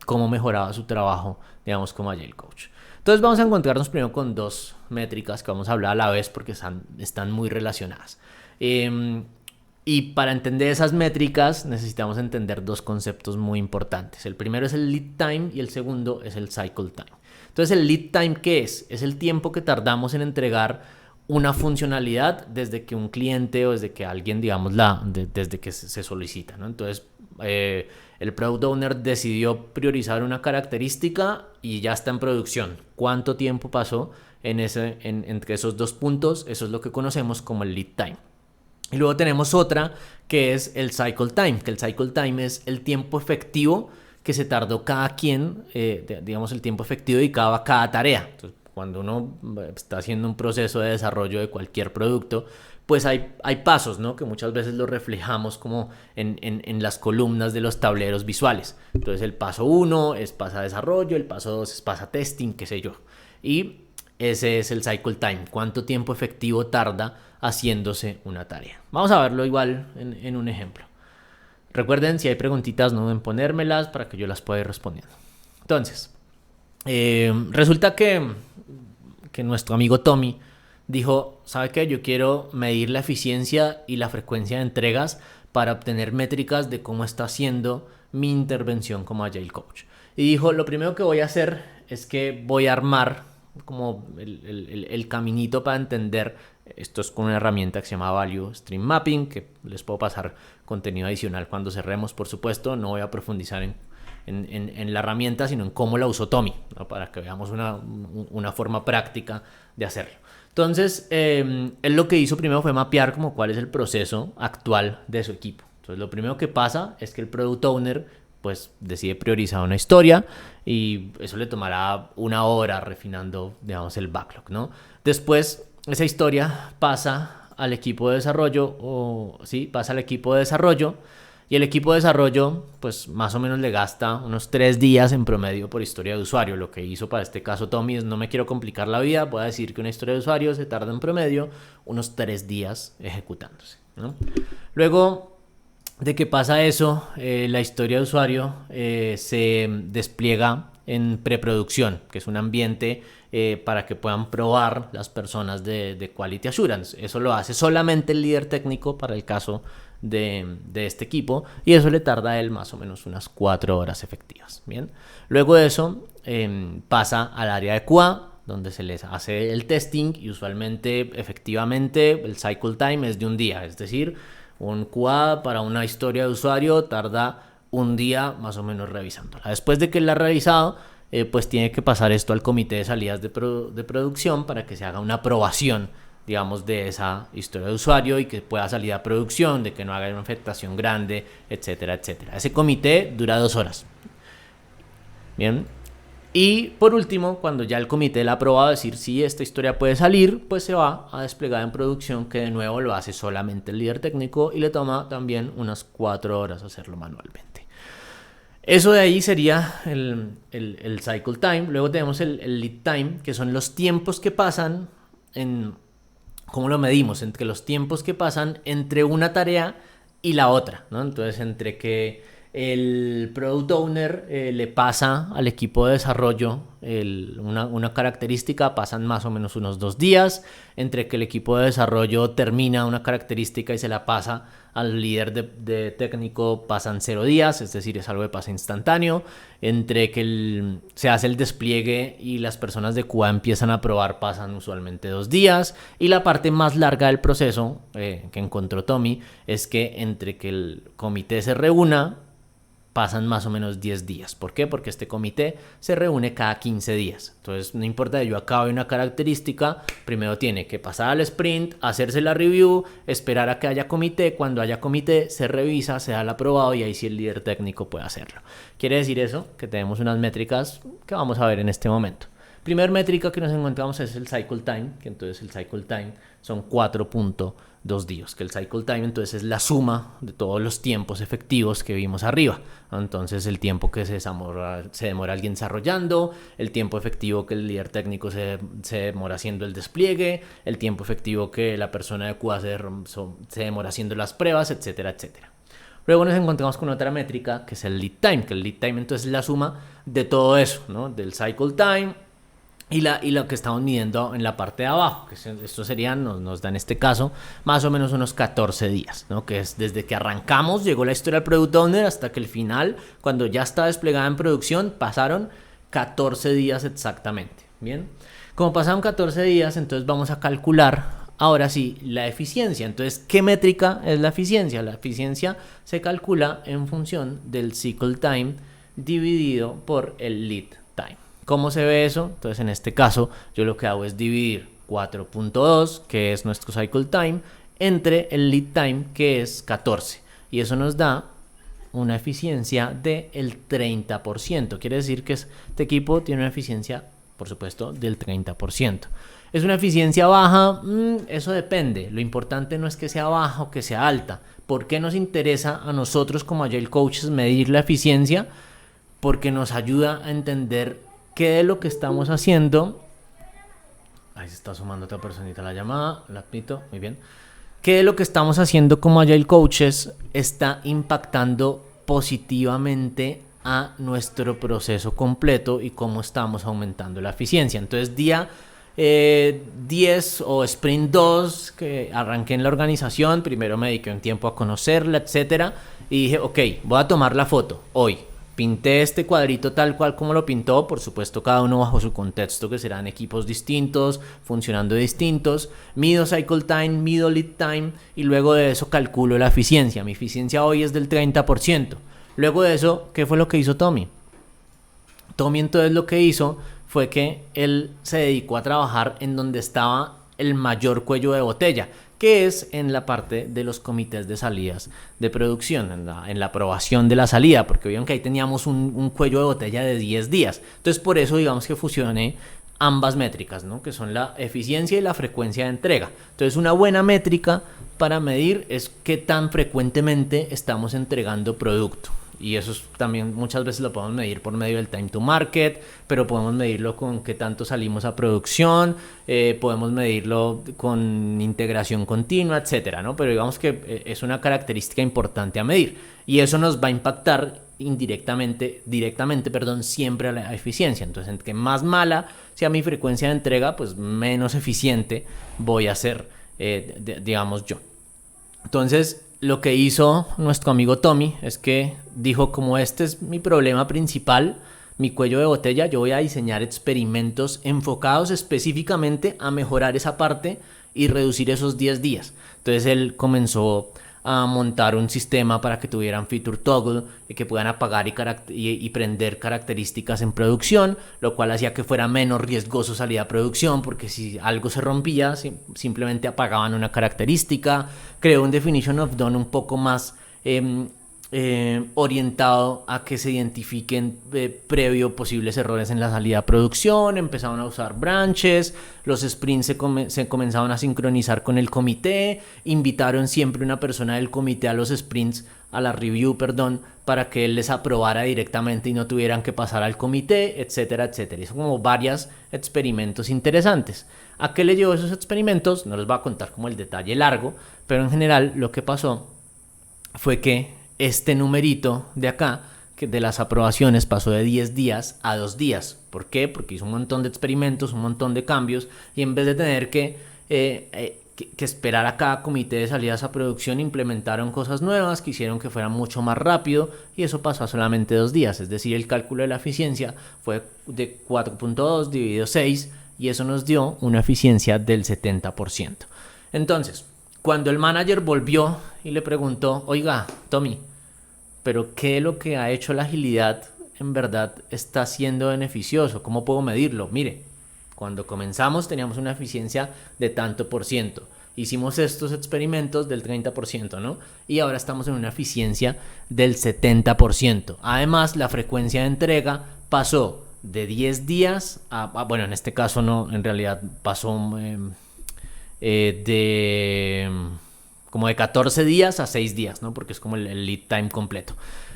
cómo mejoraba su trabajo, digamos, como Agile Coach. Entonces vamos a encontrarnos primero con 2 métricas que vamos a hablar a la vez porque están muy relacionadas. Y para entender esas métricas necesitamos entender 2 conceptos muy importantes. El primero es el lead time y el segundo es el cycle time. Entonces, el lead time, ¿qué es? Es el tiempo que tardamos en entregar una funcionalidad desde que un cliente o desde que alguien, digamos, desde que se solicita, ¿no? Entonces, el Product Owner decidió priorizar una característica y ya está en producción. ¿Cuánto tiempo pasó entre esos 2 puntos? Eso es lo que conocemos como el lead time. Y luego tenemos otra que es el cycle time, que el cycle time es el tiempo efectivo que se tardó cada quien, digamos, el tiempo efectivo dedicado a cada tarea. Entonces, cuando uno está haciendo un proceso de desarrollo de cualquier producto, pues hay pasos, ¿no? Que muchas veces los reflejamos como en las columnas de los tableros visuales. Entonces, el paso 1 es pasa desarrollo, el paso 2 es pasa testing, qué sé yo. Y ese es el cycle time, cuánto tiempo efectivo tarda haciéndose una tarea. Vamos a verlo igual en un ejemplo. Recuerden, si hay preguntitas, no deben ponérmelas para que yo las pueda ir respondiendo. Entonces, resulta que nuestro amigo Tommy dijo, ¿sabe qué? Yo quiero medir la eficiencia y la frecuencia de entregas para obtener métricas de cómo está haciendo mi intervención como Agile Coach. Y dijo, lo primero que voy a hacer es que voy a armar como el caminito para entender. Esto es con una herramienta que se llama Value Stream Mapping, que les puedo pasar contenido adicional cuando cerremos, por supuesto. No voy a profundizar en la herramienta, sino en cómo la usó Tommy, ¿no? Para que veamos una forma práctica de hacerlo. Entonces, él lo que hizo primero fue mapear como cuál es el proceso actual de su equipo. Entonces, lo primero que pasa es que el Product Owner pues decide priorizar una historia y eso le tomará una hora refinando, digamos, el backlog, ¿no? Después, esa historia pasa al equipo de desarrollo, pasa al equipo de desarrollo, y el equipo de desarrollo, pues más o menos le gasta unos 3 días en promedio por historia de usuario. Lo que hizo para este caso Tommy es, no me quiero complicar la vida, voy a decir que una historia de usuario se tarda en promedio unos 3 días ejecutándose, ¿no? Luego de que pasa eso, la historia de usuario se despliega en preproducción, que es un ambiente para que puedan probar las personas de Quality Assurance. Eso lo hace solamente el líder técnico para el caso de este equipo, y eso le tarda a él más o menos unas 4 horas efectivas. Bien, luego de eso pasa al área de QA, donde se les hace el testing, y usualmente, efectivamente, el cycle time es de un día, es decir, un QA para una historia de usuario tarda un día más o menos revisándola. Después de que la ha revisado, pues tiene que pasar esto al comité de salidas de producción para que se haga una aprobación, digamos, de esa historia de usuario y que pueda salir a producción, de que no haga una afectación grande, etcétera, etcétera. Ese comité dura 2 horas. Bien. Y por último, cuando ya el comité la ha aprobado, decir si esta historia puede salir, pues se va a desplegar en producción, que de nuevo lo hace solamente el líder técnico y le toma también unas 4 horas hacerlo manualmente. Eso de ahí sería el cycle time. Luego tenemos el lead time, que son los tiempos que pasan ¿cómo lo medimos? Entre los tiempos que pasan entre una tarea y la otra, ¿no? Entonces, entre que el Product Owner le pasa al equipo de desarrollo una característica, pasan más o menos unos 2 días. Entre que el equipo de desarrollo termina una característica y se la pasa al líder de técnico, pasan 0 días, es decir, es algo que pasa instantáneo. Entre que se hace el despliegue y las personas de QA empiezan a probar, pasan usualmente 2 días. Y la parte más larga del proceso que encontró Tommy es que entre que el comité se reúna, pasan más o menos 10 días. ¿Por qué? Porque este comité se reúne cada 15 días. Entonces, no importa que yo acabe una característica, primero tiene que pasar al sprint, hacerse la review, esperar a que haya comité. Cuando haya comité, se revisa, se da el aprobado y ahí sí el líder técnico puede hacerlo. Quiere decir eso, que tenemos unas métricas que vamos a ver en este momento. Primer métrica que nos encontramos es el cycle time, que entonces el cycle time son 4.2 días, que el cycle time entonces es la suma de todos los tiempos efectivos que vimos arriba. Entonces, el tiempo que se demora alguien desarrollando, el tiempo efectivo que el líder técnico se demora haciendo el despliegue, el tiempo efectivo que la persona de QA se demora haciendo las pruebas, etcétera, etcétera. Luego nos encontramos con otra métrica que es el lead time, que el lead time entonces es la suma de todo eso, ¿no? Del cycle time y lo que estamos midiendo en la parte de abajo, que esto nos da en este caso más o menos unos 14 días, ¿no? Que es desde que arrancamos, llegó la historia del Product Owner hasta que el final, cuando ya está desplegada en producción, pasaron 14 días exactamente. Bien, como pasaron 14 días, entonces vamos a calcular ahora sí la eficiencia. Entonces, ¿qué métrica es la eficiencia? La eficiencia se calcula en función del cycle time dividido por el lead time. ¿Cómo se ve eso? Entonces, en este caso, yo lo que hago es dividir 4.2, que es nuestro cycle time, entre el lead time, que es 14. Y eso nos da una eficiencia del 30%. Quiere decir que este equipo tiene una eficiencia, por supuesto, del 30%. ¿Es una eficiencia baja? Eso depende. Lo importante no es que sea baja o que sea alta. ¿Por qué nos interesa a nosotros como Agile Coaches medir la eficiencia? Porque nos ayuda a entender qué de lo que estamos haciendo. Ahí se está sumando otra personita a la llamada, la admito, muy bien. ¿Qué de lo que estamos haciendo como Agile Coaches está impactando positivamente a nuestro proceso completo y cómo estamos aumentando la eficiencia? Entonces, día 10 o Sprint 2 que arranqué en la organización. Primero me dediqué un tiempo a conocerla, etcétera, y dije, ok, voy a tomar la foto hoy. Pinté este cuadrito tal cual como lo pintó, por supuesto cada uno bajo su contexto, que serán equipos distintos, funcionando distintos. Mido cycle time, mido lead time, y luego de eso calculo la eficiencia. Mi eficiencia hoy es del 30%. Luego de eso, ¿qué fue lo que hizo Tommy? Tommy entonces lo que hizo fue que él se dedicó a trabajar en donde estaba el mayor cuello de botella, que es en la parte de los comités de salidas de producción, en la aprobación de la salida, porque vieron que ahí teníamos un cuello de botella de 10 días. Entonces por eso digamos que fusioné ambas métricas, ¿no? Que son la eficiencia y la frecuencia de entrega. Entonces una buena métrica para medir es qué tan frecuentemente estamos entregando producto. Y eso también muchas veces lo podemos medir por medio del time to market, pero podemos medirlo con qué tanto salimos a producción, podemos medirlo con integración continua, etcétera, ¿no? Pero digamos que es una característica importante a medir, y eso nos va a impactar directamente, siempre a la eficiencia. Entonces, entre más mala sea mi frecuencia de entrega, pues menos eficiente voy a ser, digamos yo. Entonces, lo que hizo nuestro amigo Tommy es que dijo, como este es mi problema principal, mi cuello de botella, yo voy a diseñar experimentos enfocados específicamente a mejorar esa parte y reducir esos 10 días. Entonces él comenzó a montar un sistema para que tuvieran feature toggle y que puedan apagar y prender características en producción, lo cual hacía que fuera menos riesgoso salir a producción, porque si algo se rompía simplemente apagaban una característica. Creó un definition of done un poco más orientado a que se identifiquen previo posibles errores en la salida a producción. Empezaron a usar branches, los sprints se comenzaron a sincronizar con el comité, invitaron siempre una persona del comité a los sprints, a la review, para que él les aprobara directamente y no tuvieran que pasar al comité, etcétera, etcétera. Hizo como varios experimentos interesantes. ¿A qué le llevó esos experimentos? No les voy a contar como el detalle largo, pero en general lo que pasó fue que este numerito de acá, que de las aprobaciones, pasó de 10 días a 2 días. ¿Por qué? Porque hizo un montón de experimentos, un montón de cambios, y en vez de tener que esperar a cada comité de salidas a producción, implementaron cosas nuevas que hicieron que fuera mucho más rápido, y eso pasó a solamente 2 días. Es decir, el cálculo de la eficiencia fue de 4.2 dividido 6, y eso nos dio una eficiencia del 70%. Entonces, cuando el manager volvió y le preguntó, oiga, Tommy, ¿pero qué es lo que ha hecho la agilidad en verdad está siendo beneficioso? ¿Cómo puedo medirlo? Mire, cuando comenzamos teníamos una eficiencia de tanto por ciento. Hicimos estos experimentos del 30%, ¿no? Y ahora estamos en una eficiencia del 70%. Además, la frecuencia de entrega pasó de 10 días bueno, en este caso no, en realidad pasó como de 14 días a 6 días, ¿no? Porque es como el lead time completo.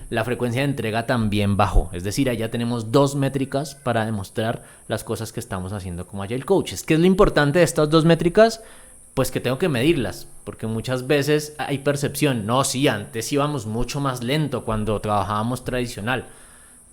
La frecuencia de entrega también bajó. Es decir, allá tenemos 2 métricas para demostrar las cosas que estamos haciendo como Agile Coaches. ¿Qué es lo importante de estas 2 métricas? Pues que tengo que medirlas, porque muchas veces hay percepción. No, sí, antes íbamos mucho más lento cuando trabajábamos tradicional,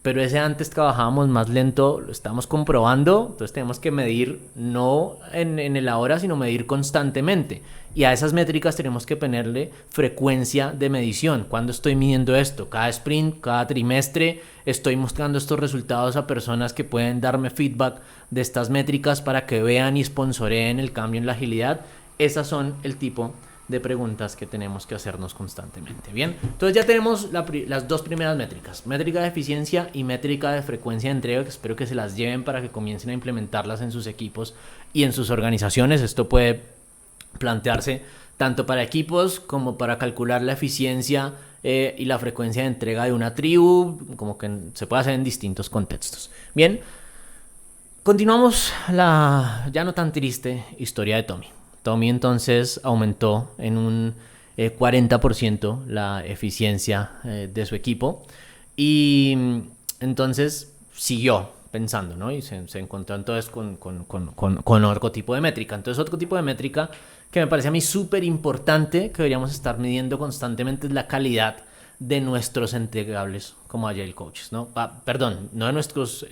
pero ese antes trabajábamos más lento, lo estamos comprobando. Entonces tenemos que medir no en el ahora, sino medir constantemente, y a esas métricas tenemos que ponerle frecuencia de medición. ¿Cuándo estoy midiendo esto? Cada sprint, cada trimestre, estoy mostrando estos resultados a personas que pueden darme feedback de estas métricas para que vean y sponsoreen el cambio en la agilidad. Esas son el tipo de preguntas que tenemos que hacernos constantemente. Bien, entonces ya tenemos las 2 primeras métricas, métrica de eficiencia y métrica de frecuencia de entrega, que espero que se las lleven para que comiencen a implementarlas en sus equipos y en sus organizaciones. Esto puede plantearse tanto para equipos como para calcular la eficiencia y la frecuencia de entrega de una tribu, como que se puede hacer en distintos contextos. Bien, continuamos la ya no tan triste historia de Tommy. Tommy entonces aumentó en un 40% la eficiencia de su equipo, y entonces siguió pensando, ¿no? Y se encontró entonces con otro tipo de métrica. Entonces otro tipo de métrica que me parece a mí súper importante, que deberíamos estar midiendo constantemente, es la calidad de nuestros entregables como Agile Coaches, ¿no? Perdón, no de nuestros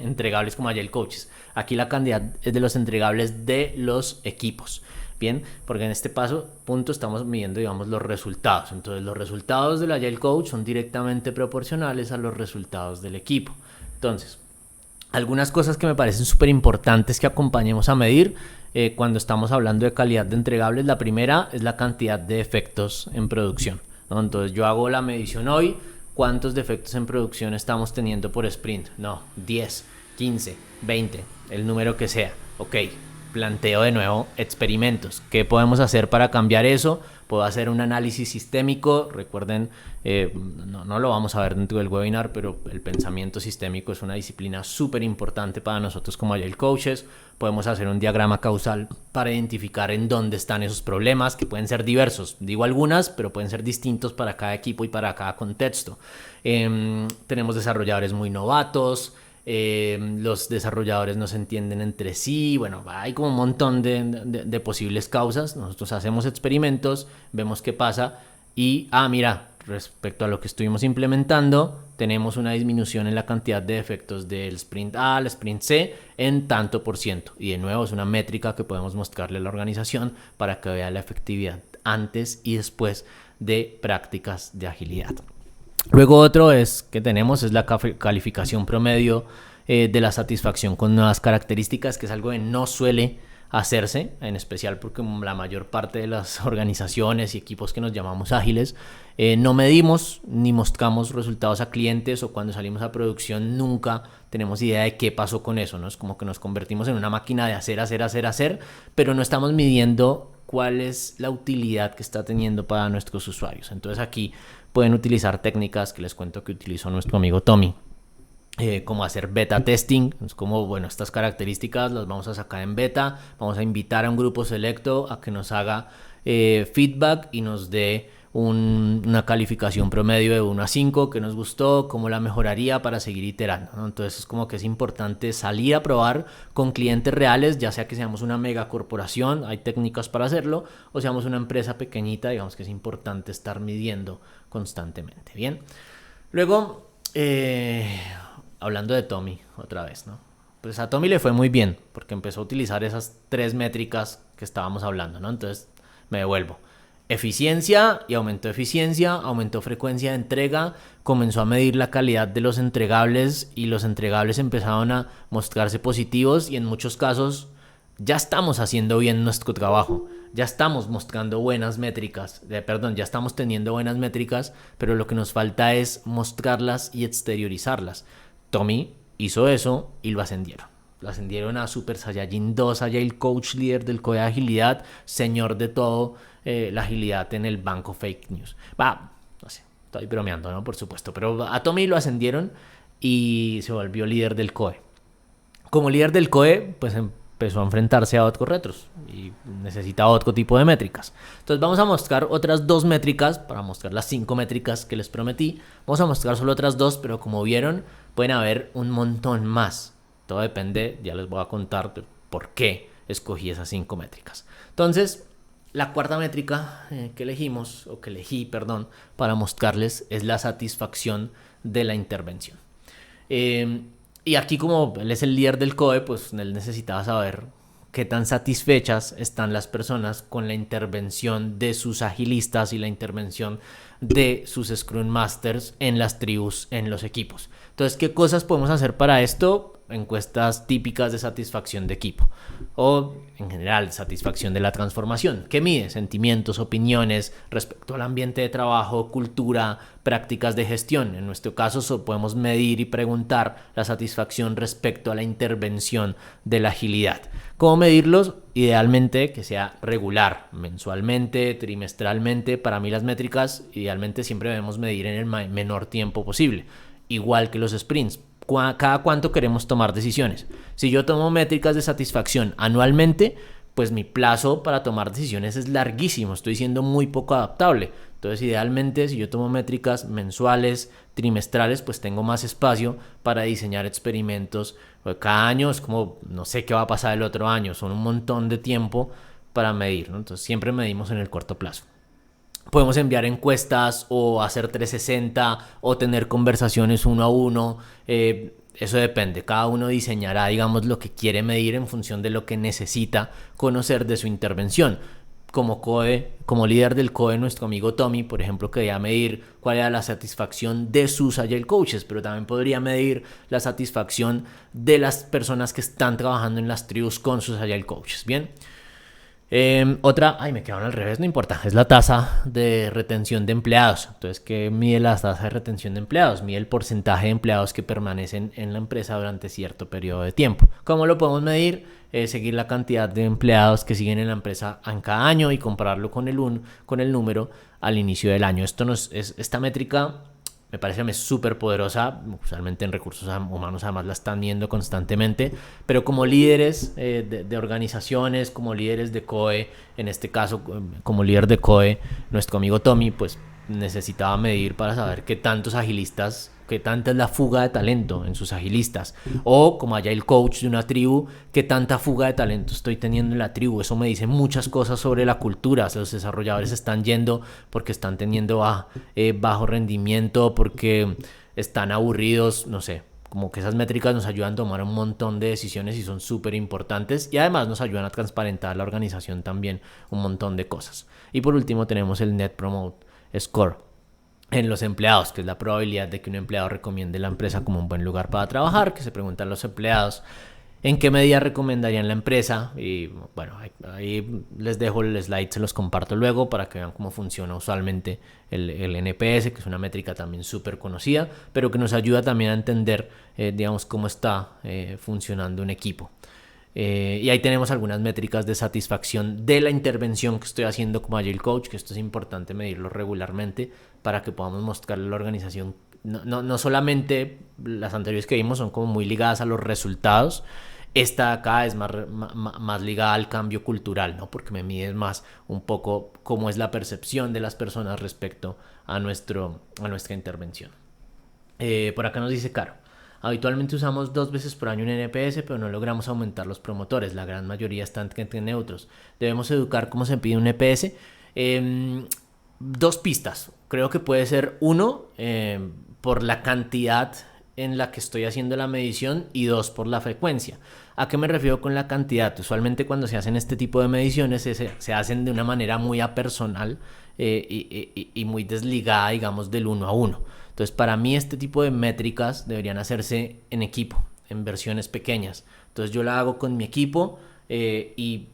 entregables como Agile Coaches. Aquí la cantidad es de los entregables de los equipos. Bien, porque en este punto estamos midiendo, digamos, los resultados. Entonces, los resultados del Agile Coach son directamente proporcionales a los resultados del equipo. Entonces, algunas cosas que me parecen súper importantes que acompañemos a medir cuando estamos hablando de calidad de entregables. La primera es la cantidad de defectos en producción, ¿no? Entonces, yo hago la medición hoy. ¿Cuántos defectos en producción estamos teniendo por sprint? No, 10, 15, 20, el número que sea. Ok, planteo de nuevo experimentos. ¿Qué podemos hacer para cambiar eso? Puedo hacer un análisis sistémico. Recuerden, no lo vamos a ver dentro del webinar, pero el pensamiento sistémico es una disciplina súper importante para nosotros como Agile Coaches. Podemos hacer un diagrama causal para identificar en dónde están esos problemas, que pueden ser diversos. Digo algunas, pero pueden ser distintos para cada equipo y para cada contexto. Tenemos desarrolladores muy novatos. Los desarrolladores no se entienden entre sí. Bueno, hay como un montón de posibles causas. Nosotros hacemos experimentos, vemos qué pasa y, mira, respecto a lo que estuvimos implementando, tenemos una disminución en la cantidad de defectos del sprint A al sprint C en tanto por ciento. Y de nuevo es una métrica que podemos mostrarle a la organización para que vea la efectividad antes y después de prácticas de agilidad. Luego otro que tenemos es la calificación promedio de la satisfacción con nuevas características, que es algo que no suele hacerse, en especial porque la mayor parte de las organizaciones y equipos que nos llamamos ágiles no medimos ni mostramos resultados a clientes, o cuando salimos a producción nunca tenemos idea de qué pasó con eso, ¿no? Es como que nos convertimos en una máquina de hacer, pero no estamos midiendo cuál es la utilidad que está teniendo para nuestros usuarios. Entonces aquí pueden utilizar técnicas que les cuento que utilizó nuestro amigo Tommy, como hacer beta testing. Es como, bueno, estas características las vamos a sacar en beta, vamos a invitar a un grupo selecto a que nos haga feedback y nos dé una calificación promedio de 1 a 5, que nos gustó, cómo la mejoraría para seguir iterando, ¿no? Entonces es como que es importante salir a probar con clientes reales, ya sea que seamos una mega corporación, hay técnicas para hacerlo, o seamos una empresa pequeñita. Digamos que es importante estar midiendo constantemente. Bien, luego hablando de Tommy otra vez, ¿no? Pues a Tommy le fue muy bien porque empezó a utilizar esas 3 métricas que estábamos hablando, ¿no? Entonces me devuelvo. Eficiencia, y aumentó eficiencia, aumentó frecuencia de entrega, comenzó a medir la calidad de los entregables y los entregables empezaron a mostrarse positivos, y en muchos casos ya estamos haciendo bien nuestro trabajo, ya estamos mostrando buenas métricas, ya estamos teniendo buenas métricas, pero lo que nos falta es mostrarlas y exteriorizarlas. Tommy hizo eso y lo ascendieron. Lo ascendieron a Super Saiyajin 2, Agile Coach, líder del COE de agilidad, señor de todo la agilidad en el banco fake news. No sé, estoy bromeando, ¿no? Por supuesto, pero a Tommy lo ascendieron y se volvió líder del COE. Como líder del COE, pues empezó a enfrentarse a otros retos y necesita otro tipo de métricas. Entonces vamos a mostrar otras 2 métricas para mostrar las 5 métricas que les prometí. Vamos a mostrar solo otras 2, pero como vieron, pueden haber un montón más. Todo depende, ya les voy a contar por qué escogí esas 5 métricas. Entonces, la cuarta métrica que elegí, para mostrarles es la satisfacción de la intervención. Y aquí, como él es el líder del COE, pues él necesitaba saber qué tan satisfechas están las personas con la intervención de sus agilistas y la intervención de sus Scrum Masters en las tribus, en los equipos. Entonces, ¿qué cosas podemos hacer para esto? Encuestas típicas de satisfacción de equipo, o en general satisfacción de la transformación, que mide sentimientos, opiniones respecto al ambiente de trabajo, cultura, prácticas de gestión. En nuestro caso podemos medir y preguntar la satisfacción respecto a la intervención de la agilidad. ¿Cómo medirlos? Idealmente que sea regular, mensualmente, trimestralmente. Para mí las métricas idealmente siempre debemos medir en el menor tiempo posible, igual que los sprints. Cada cuánto queremos tomar decisiones. Si yo tomo métricas de satisfacción anualmente, pues mi plazo para tomar decisiones es larguísimo, estoy siendo muy poco adaptable. Entonces, idealmente, si yo tomo métricas mensuales, trimestrales, pues tengo más espacio para diseñar experimentos. Cada año es como, no sé qué va a pasar el otro año, son un montón de tiempo para medir, ¿no? Entonces siempre medimos en el corto plazo. podemos enviar encuestas o hacer 360 o tener conversaciones uno a uno. Eso depende, cada uno diseñará, digamos, lo que quiere medir en función de lo que necesita conocer de su intervención. Como COE, como líder del COE, nuestro amigo Tommy, por ejemplo, quería medir cuál era la satisfacción de sus Agile Coaches, pero también podría medir la satisfacción de las personas que están trabajando en las tribus con sus Agile Coaches. Bien. Otra, me quedaron al revés, no importa, es la tasa de retención de empleados. Entonces, ¿qué mide la tasa de retención de empleados? Mide el porcentaje de empleados que permanecen en la empresa durante cierto periodo de tiempo. ¿Cómo lo podemos medir? Seguir la cantidad de empleados que siguen en la empresa en cada año y compararlo con el número al inicio del año. Esta métrica me parece súper poderosa. Usualmente en recursos humanos además la están viendo constantemente, pero como líderes de organizaciones, como líderes de COE, en este caso como líder de COE, nuestro amigo Tommy, pues necesitaba medir para saber qué tantos agilistas, qué tanta es la fuga de talento en sus agilistas, o como allá el coach de una tribu, qué tanta fuga de talento estoy teniendo en la tribu. Eso me dice muchas cosas sobre la cultura. Los desarrolladores están yendo porque están teniendo bajo rendimiento, porque están aburridos, no sé. Como que esas métricas nos ayudan a tomar un montón de decisiones y son súper importantes, y además nos ayudan a transparentar la organización también un montón de cosas. Y por último tenemos el Net Promote Score en los empleados, que es la probabilidad de que un empleado recomiende la empresa como un buen lugar para trabajar, que se preguntan los empleados en qué medida recomendarían la empresa. Y bueno, ahí les dejo el slide, se los comparto luego para que vean cómo funciona usualmente el NPS, que es una métrica también súper conocida, pero que nos ayuda también a entender, digamos, cómo está funcionando un equipo. Y ahí tenemos algunas métricas de satisfacción de la intervención que estoy haciendo como Agile Coach, que esto es importante medirlo regularmente para que podamos mostrarle a la organización. No solamente las anteriores que vimos son como muy ligadas a los resultados. Esta acá es más ligada al cambio cultural, ¿no? Porque me mide más un poco cómo es la percepción de las personas respecto a nuestra intervención. Por acá nos dice Caro: habitualmente usamos 2 veces por año un NPS, pero no logramos aumentar los promotores. La gran mayoría están neutros. Debemos educar cómo se pide un NPS. 2 pistas. Creo que puede ser 1, por la cantidad en la que estoy haciendo la medición, y 2, por la frecuencia. ¿A qué me refiero con la cantidad? Usualmente cuando se hacen este tipo de mediciones se hacen de una manera muy apersonal y muy desligada, digamos, del 1 a 1. Entonces, para mí este tipo de métricas deberían hacerse en equipo, en versiones pequeñas. Entonces yo la hago con mi equipo y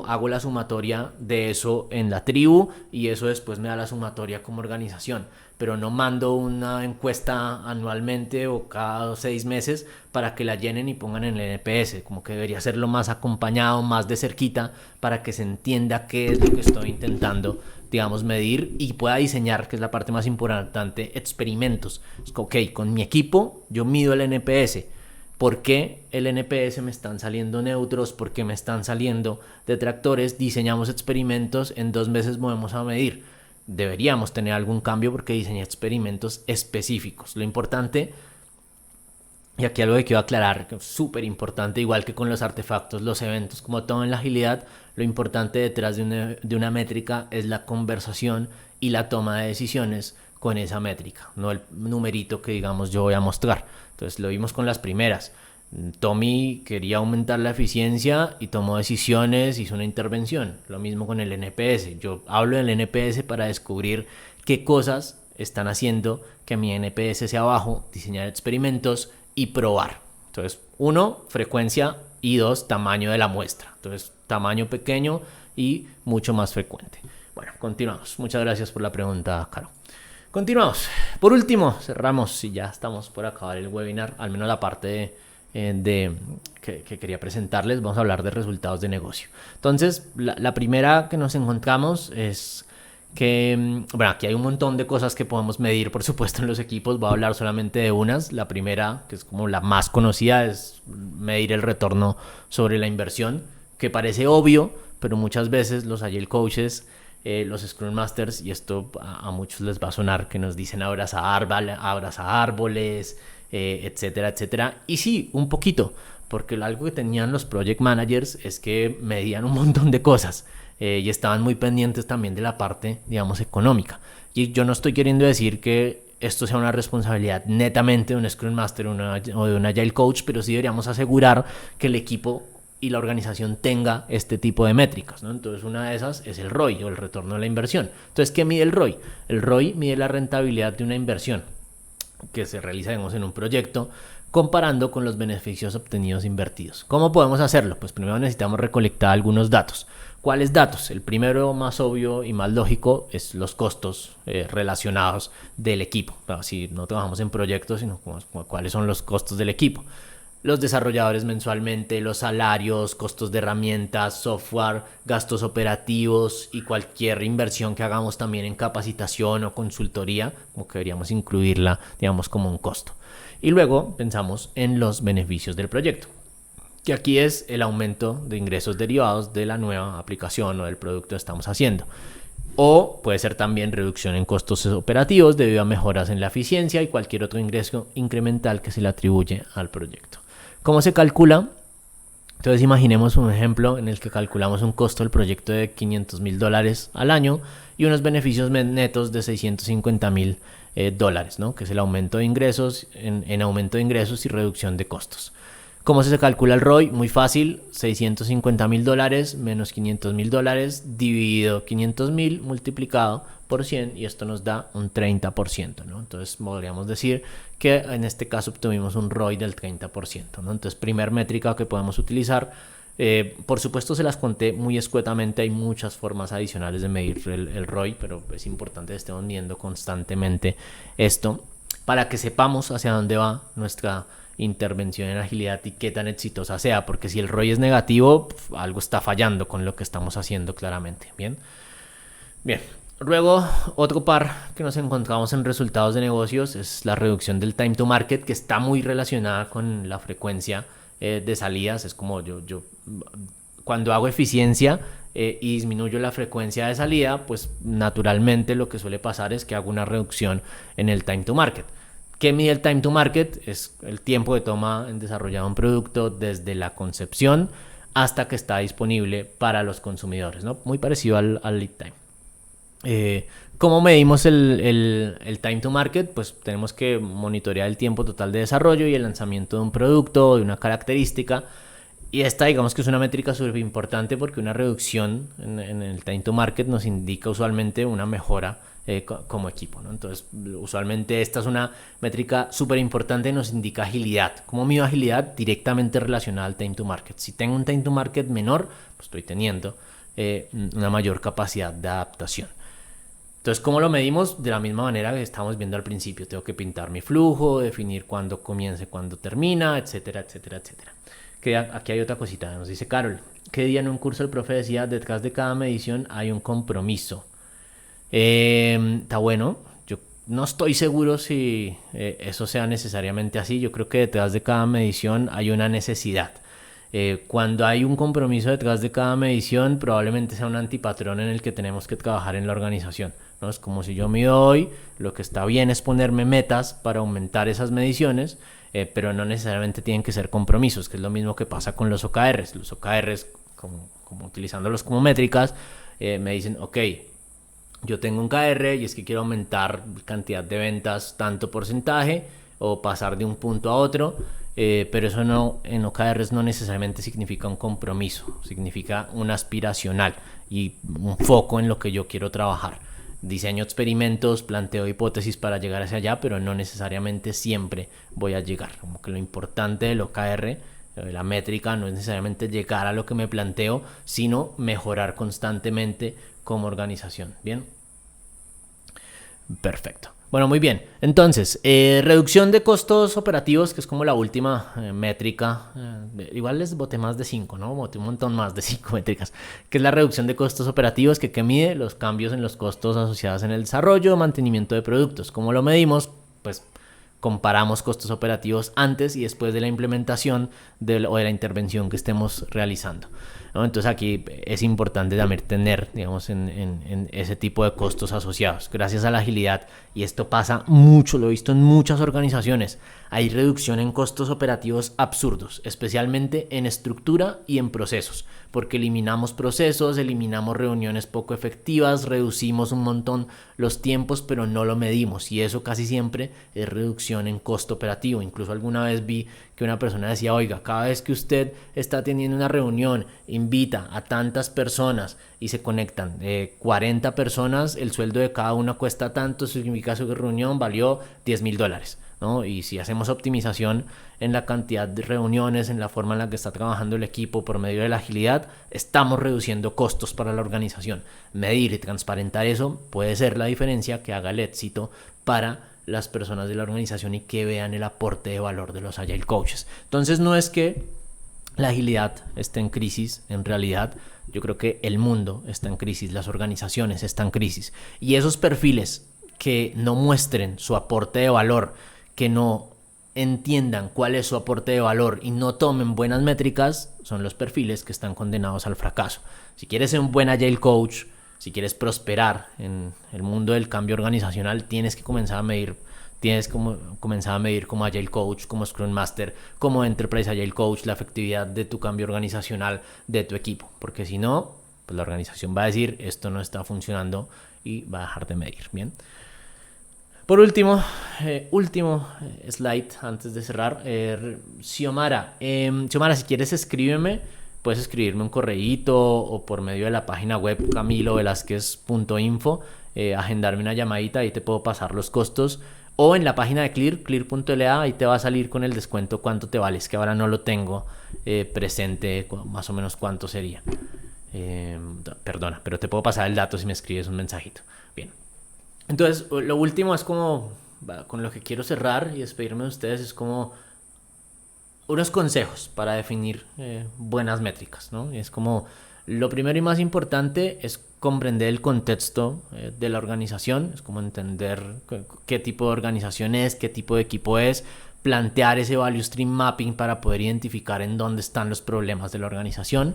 hago la sumatoria de eso en la tribu, y eso después me da la sumatoria como organización. Pero no mando una encuesta anualmente o cada 6 meses para que la llenen y pongan en el NPS. Como que debería serlo más acompañado, más de cerquita, para que se entienda qué es lo que estoy intentando, digamos, medir, y pueda diseñar, que es la parte más importante, experimentos. Ok, con mi equipo yo mido el NPS. ¿Por qué el NPS me están saliendo neutros? ¿Por qué me están saliendo detractores? Diseñamos experimentos, en 2 meses volvemos a medir. Deberíamos tener algún cambio porque diseñé experimentos específicos. Lo importante, y aquí algo que quiero aclarar, que es súper importante, igual que con los artefactos, los eventos, como todo en la agilidad, lo importante detrás de una métrica es la conversación y la toma de decisiones con esa métrica, no el numerito que, digamos, yo voy a mostrar. Entonces lo vimos con las primeras. Tommy quería aumentar la eficiencia y tomó decisiones, hizo una intervención. Lo mismo con el NPS. Yo hablo del NPS para descubrir qué cosas están haciendo que mi NPS sea bajo, diseñar experimentos y probar. Entonces, 1, frecuencia, y 2, tamaño de la muestra. Entonces, tamaño pequeño y mucho más frecuente. Bueno, continuamos. Muchas gracias por la pregunta, Caro. Continuamos. Por último, cerramos, y ya estamos por acabar el webinar, al menos la parte que quería presentarles. Vamos a hablar de resultados de negocio. Entonces, la primera que nos encontramos es que, bueno, aquí hay un montón de cosas que podemos medir, por supuesto, en los equipos. Voy a hablar solamente de unas. La primera, que es como la más conocida, es medir el retorno sobre la inversión, que parece obvio, pero muchas veces los Agile Coaches, los Scrum Masters, y esto a muchos les va a sonar, que nos dicen abraza árboles, etcétera, etcétera. Y sí, un poquito, porque algo que tenían los Project Managers es que medían un montón de cosas. y estaban muy pendientes también de la parte, digamos, económica. Y yo no estoy queriendo decir que esto sea una responsabilidad netamente de un Scrum Master o de un Agile Coach, pero sí deberíamos asegurar que el equipo y la organización tenga este tipo de métricas, ¿no? Entonces una de esas es el ROI o el retorno de la inversión. Entonces, ¿qué mide el ROI? El ROI mide la rentabilidad de una inversión que se realiza, digamos, en un proyecto comparando con los beneficios obtenidos invertidos. ¿Cómo podemos hacerlo? Pues primero necesitamos recolectar algunos datos. ¿Cuáles datos? El primero, más obvio y más lógico, es los costos relacionados del equipo. Bueno, si no trabajamos en proyectos, sino cuáles son los costos del equipo. Los desarrolladores mensualmente, los salarios, costos de herramientas, software, gastos operativos y cualquier inversión que hagamos también en capacitación o consultoría, como que deberíamos incluirla, digamos, como un costo. Y luego pensamos en los beneficios del proyecto, que aquí es el aumento de ingresos derivados de la nueva aplicación o del producto que estamos haciendo. O puede ser también reducción en costos operativos debido a mejoras en la eficiencia y cualquier otro ingreso incremental que se le atribuye al proyecto. ¿Cómo se calcula? Entonces imaginemos un ejemplo en el que calculamos un costo del proyecto de $500,000 al año y unos beneficios netos de $650,000, ¿no? Que es el aumento de ingresos en aumento de ingresos y reducción de costos. ¿Cómo se calcula el ROI? Muy fácil, $650,000 menos $500,000 dividido 500,000 multiplicado por 100 y esto nos da un 30%, ¿no? Entonces podríamos decir que en este caso obtuvimos un ROI del 30%, ¿no? Entonces, primer métrica que podemos utilizar. Por supuesto se las conté muy escuetamente, hay muchas formas adicionales de medir el ROI, pero es importante que estemos midiendo constantemente esto para que sepamos hacia dónde va nuestra intervención en agilidad y qué tan exitosa sea, porque si el ROI es negativo, algo está fallando con lo que estamos haciendo claramente. Bien. Luego, otro par que nos encontramos en resultados de negocios es la reducción del time to market, que está muy relacionada con la frecuencia de salidas. Es como yo cuando hago eficiencia y disminuyo la frecuencia de salida, pues naturalmente lo que suele pasar es que hago una reducción en el time to market. ¿Qué mide el time to market? Es el tiempo que toma en desarrollar un producto desde la concepción hasta que está disponible para los consumidores, ¿no? Muy parecido al lead time. ¿Cómo medimos el time to market? Pues tenemos que monitorear el tiempo total de desarrollo y el lanzamiento de un producto o de una característica. Y esta, digamos que es una métrica súper importante porque una reducción en el time to market nos indica usualmente una mejora como equipo, ¿no? Entonces, usualmente esta es una métrica súper importante y nos indica agilidad. ¿Cómo mido agilidad? Directamente relacionada al time to market. Si tengo un time to market menor, pues estoy teniendo una mayor capacidad de adaptación. Entonces, ¿cómo lo medimos? De la misma manera que estábamos viendo al principio. Tengo que pintar mi flujo, definir cuándo comienza y cuándo termina, etcétera, etcétera, etcétera. Que aquí hay otra cosita. Nos dice Carol, ¿qué día en un curso el profe decía detrás de cada medición hay un compromiso? Está bueno. Yo no estoy seguro si eso sea necesariamente así. Yo creo que detrás de cada medición hay una necesidad. Cuando hay un compromiso detrás de cada medición, probablemente sea un antipatrón en el que tenemos que trabajar en la organización, ¿no? Es como si yo mido hoy, lo que está bien es ponerme metas para aumentar esas mediciones, pero no necesariamente tienen que ser compromisos, que es lo mismo que pasa con los OKRs. Los OKRs, como utilizándolos como métricas, me dicen, ok, yo tengo un KR y es que quiero aumentar cantidad de ventas tanto porcentaje o pasar de un punto a otro, pero eso no, en OKRs no necesariamente significa un compromiso, significa un aspiracional y un foco en lo que yo quiero trabajar. Diseño experimentos, planteo hipótesis para llegar hacia allá, pero no necesariamente siempre voy a llegar. Como que lo importante del OKR, la métrica, no es necesariamente llegar a lo que me planteo, sino mejorar constantemente como organización. ¿Bien? Perfecto. Bueno, muy bien. Entonces, reducción de costos operativos, que es como la última métrica. Igual les boté más de 5, ¿no? Boté un montón más de 5 métricas. Que es la reducción de costos operativos, que mide los cambios en los costos asociados en el desarrollo o mantenimiento de productos. ¿Cómo lo medimos? Pues comparamos costos operativos antes y después de la implementación o de la intervención que estemos realizando, ¿no? Entonces aquí es importante también tener, digamos, en ese tipo de costos asociados. Gracias a la agilidad, y esto pasa mucho, lo he visto en muchas organizaciones, hay reducción en costos operativos absurdos, especialmente en estructura y en procesos, porque eliminamos procesos, eliminamos reuniones poco efectivas, reducimos un montón los tiempos, pero no lo medimos, y eso casi siempre es reducción en costo operativo. Incluso alguna vez vi que una persona decía, oiga, cada vez que usted está teniendo una reunión, invita a tantas personas y se conectan 40 personas, el sueldo de cada una cuesta tanto, significa que su reunión valió $10,000, ¿no? Y si hacemos optimización en la cantidad de reuniones, en la forma en la que está trabajando el equipo por medio de la agilidad, estamos reduciendo costos para la organización. Medir y transparentar eso puede ser la diferencia que haga el éxito para las personas de la organización y que vean el aporte de valor de los Agile Coaches. Entonces no es que la agilidad esté en crisis, en realidad yo creo que el mundo está en crisis, las organizaciones están en crisis, y esos perfiles que no muestren su aporte de valor, que no entiendan cuál es su aporte de valor y no tomen buenas métricas, son los perfiles que están condenados al fracaso. Si quieres ser un buen Agile Coach, si quieres prosperar en el mundo del cambio organizacional, tienes que comenzar a medir, como Agile Coach, como Scrum Master, como Enterprise Agile Coach, la efectividad de tu cambio organizacional, de tu equipo, porque si no, pues la organización va a decir, esto no está funcionando, y va a dejar de medir. Bien. Por último, último slide antes de cerrar, Xiomara. Xiomara, si quieres escríbeme, puedes escribirme un correíto o por medio de la página web camilovelazquez.info, agendarme una llamadita, ahí te puedo pasar los costos, o en la página de clear.la, ahí te va a salir con el descuento cuánto te vale, es que ahora no lo tengo presente, más o menos cuánto sería. Perdona, pero te puedo pasar el dato si me escribes un mensajito. Bien. Entonces, lo último es como, con lo que quiero cerrar y despedirme de ustedes, es como unos consejos para definir buenas métricas, ¿no? Y es como, lo primero y más importante es comprender el contexto de la organización, es como entender qué tipo de organización es, qué tipo de equipo es, plantear ese value stream mapping para poder identificar en dónde están los problemas de la organización,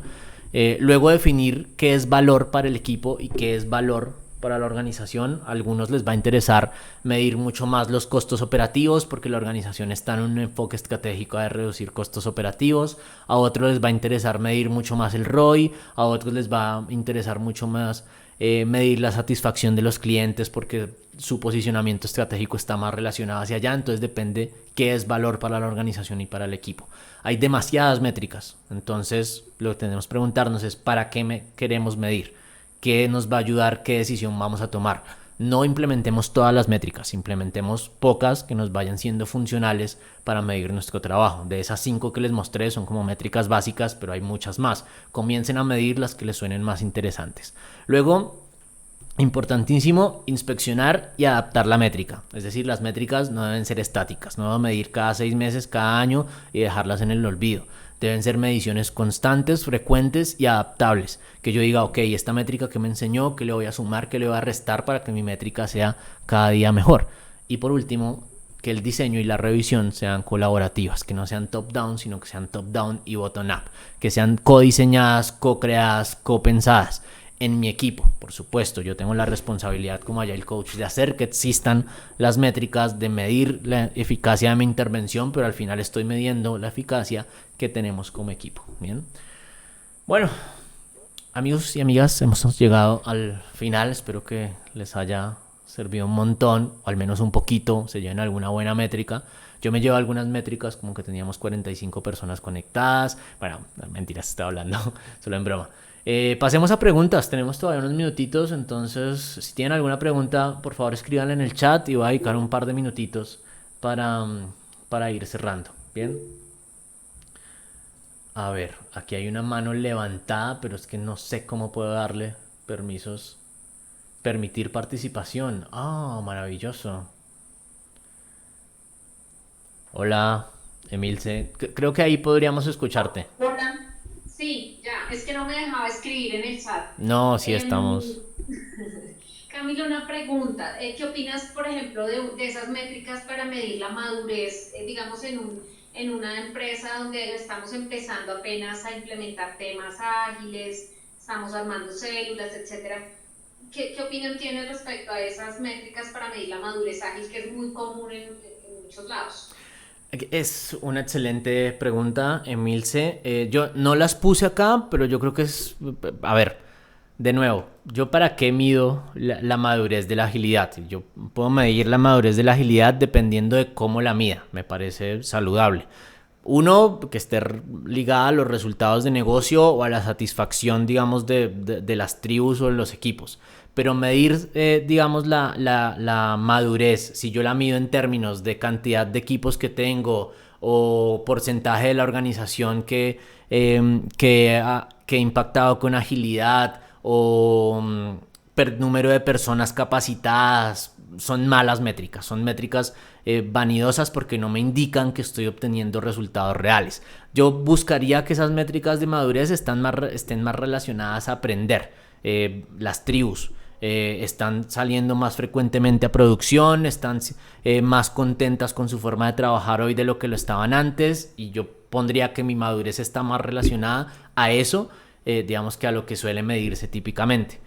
luego definir qué es valor para el equipo y qué es valor para la organización. A algunos les va a interesar medir mucho más los costos operativos porque la organización está en un enfoque estratégico de reducir costos operativos. A otros les va a interesar medir mucho más el ROI. A otros les va a interesar mucho más medir la satisfacción de los clientes porque su posicionamiento estratégico está más relacionado hacia allá. Entonces depende qué es valor para la organización y para el equipo. Hay demasiadas métricas. Entonces lo que tenemos que preguntarnos es ¿para qué queremos medir? ¿Qué nos va a ayudar? ¿Qué decisión vamos a tomar? No implementemos todas las métricas, implementemos pocas que nos vayan siendo funcionales para medir nuestro trabajo. De esas 5 que les mostré son como métricas básicas, pero hay muchas más. Comiencen a medir las que les suenen más interesantes. Luego, importantísimo, inspeccionar y adaptar la métrica. Es decir, las métricas no deben ser estáticas, no deben medir cada 6 meses, cada año y dejarlas en el olvido. Deben ser mediciones constantes, frecuentes y adaptables. Que yo diga, ok, esta métrica que me enseñó, ¿qué le voy a sumar, qué le voy a restar para que mi métrica sea cada día mejor? Y por último, que el diseño y la revisión sean colaborativas, que no sean top-down, sino que sean top-down y bottom-up. Que sean co-diseñadas, co-creadas, co-pensadas. En mi equipo, por supuesto, yo tengo la responsabilidad como Agile Coach de hacer que existan las métricas, de medir la eficacia de mi intervención, pero al final estoy midiendo la eficacia que tenemos como equipo. Bien. Bueno, amigos y amigas, hemos llegado al final. Espero que les haya servido un montón, o al menos un poquito, se lleven alguna buena métrica. Yo me llevo algunas métricas, como que teníamos 45 personas conectadas. Bueno, mentiras, estaba hablando, solo en broma. Pasemos a preguntas, tenemos todavía unos minutitos, entonces si tienen alguna pregunta, por favor escríbanla en el chat y voy a dedicar un par de minutitos para ir cerrando. Bien. A ver, aquí hay una mano levantada, pero es que no sé cómo puedo darle permisos. Permitir participación. Ah, maravilloso. Hola, Emilce. Creo que ahí podríamos escucharte. Hola. Sí, ya, es que no me dejaba escribir en el chat. No, sí Em, estamos. Camilo, una pregunta. ¿Qué opinas, por ejemplo, de esas métricas para medir la madurez, digamos, en una empresa donde estamos empezando apenas a implementar temas ágiles, estamos armando células, etcétera? ¿Qué opinión tienes respecto a esas métricas para medir la madurez ágil, que es muy común en muchos lados? Es una excelente pregunta, Emilce. Yo no las puse acá, pero yo creo que es... A ver, de nuevo, ¿yo para qué mido la madurez de la agilidad? Yo puedo medir la madurez de la agilidad dependiendo de cómo la mida. Me parece saludable. Uno, que esté ligada a los resultados de negocio o a la satisfacción, digamos, de las tribus o de los equipos. Pero medir, digamos, la madurez, si yo la mido en términos de cantidad de equipos que tengo o porcentaje de la organización que he impactado con agilidad o número de personas capacitadas, son malas métricas, son métricas vanidosas porque no me indican que estoy obteniendo resultados reales. Yo buscaría que esas métricas de madurez estén más relacionadas a aprender. Las tribus están saliendo más frecuentemente a producción, están más contentas con su forma de trabajar hoy de lo que lo estaban antes, y yo pondría que mi madurez está más relacionada a eso, digamos, que a lo que suele medirse típicamente.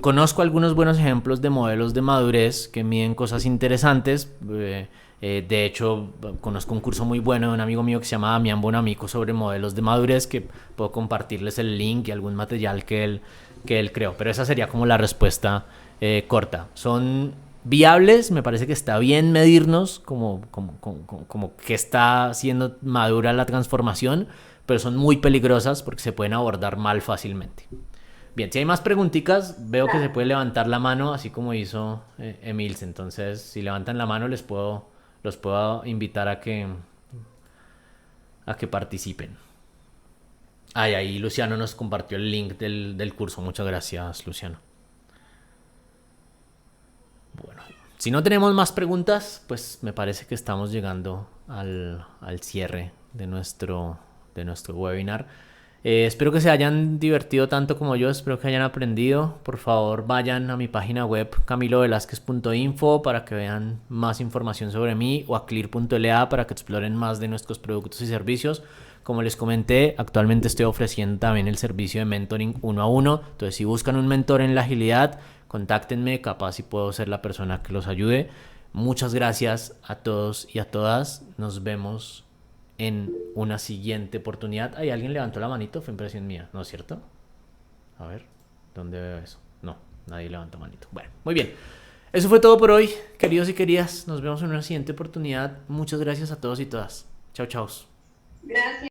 Conozco algunos buenos ejemplos de modelos de madurez que miden cosas interesantes. De hecho, conozco un curso muy bueno de un amigo mío que se llama Damián Bonamico sobre modelos de madurez, que puedo compartirles el link y algún material que él creó. Pero esa sería como la respuesta corta. Son viables, me parece que está bien medirnos como que está siendo madura la transformación, pero son muy peligrosas porque se pueden abordar mal fácilmente. Bien, si hay más preguntitas, veo que se puede levantar la mano, así como hizo Emilce. Entonces, si levantan la mano, los puedo invitar a que participen. Ay, ahí Luciano nos compartió el link del curso. Muchas gracias, Luciano. Bueno, si no tenemos más preguntas, pues me parece que estamos llegando al cierre de nuestro webinar. Espero que se hayan divertido tanto como yo, espero que hayan aprendido. Por favor, vayan a mi página web camilovelazquez.info para que vean más información sobre mí, o a clear.la para que exploren más de nuestros productos y servicios. Como les comenté, actualmente estoy ofreciendo también el servicio de mentoring 1 a 1. Entonces, si buscan un mentor en la agilidad, contáctenme, capaz si puedo ser la persona que los ayude. Muchas gracias a todos y a todas. Nos vemos en una siguiente oportunidad. Ay, alguien levantó la manito, fue impresión mía, ¿no es cierto? A ver, ¿dónde veo eso? No, nadie levantó manito. Bueno, muy bien. Eso fue todo por hoy, queridos y queridas. Nos vemos en una siguiente oportunidad. Muchas gracias a todos y todas. Chao, chao. Gracias.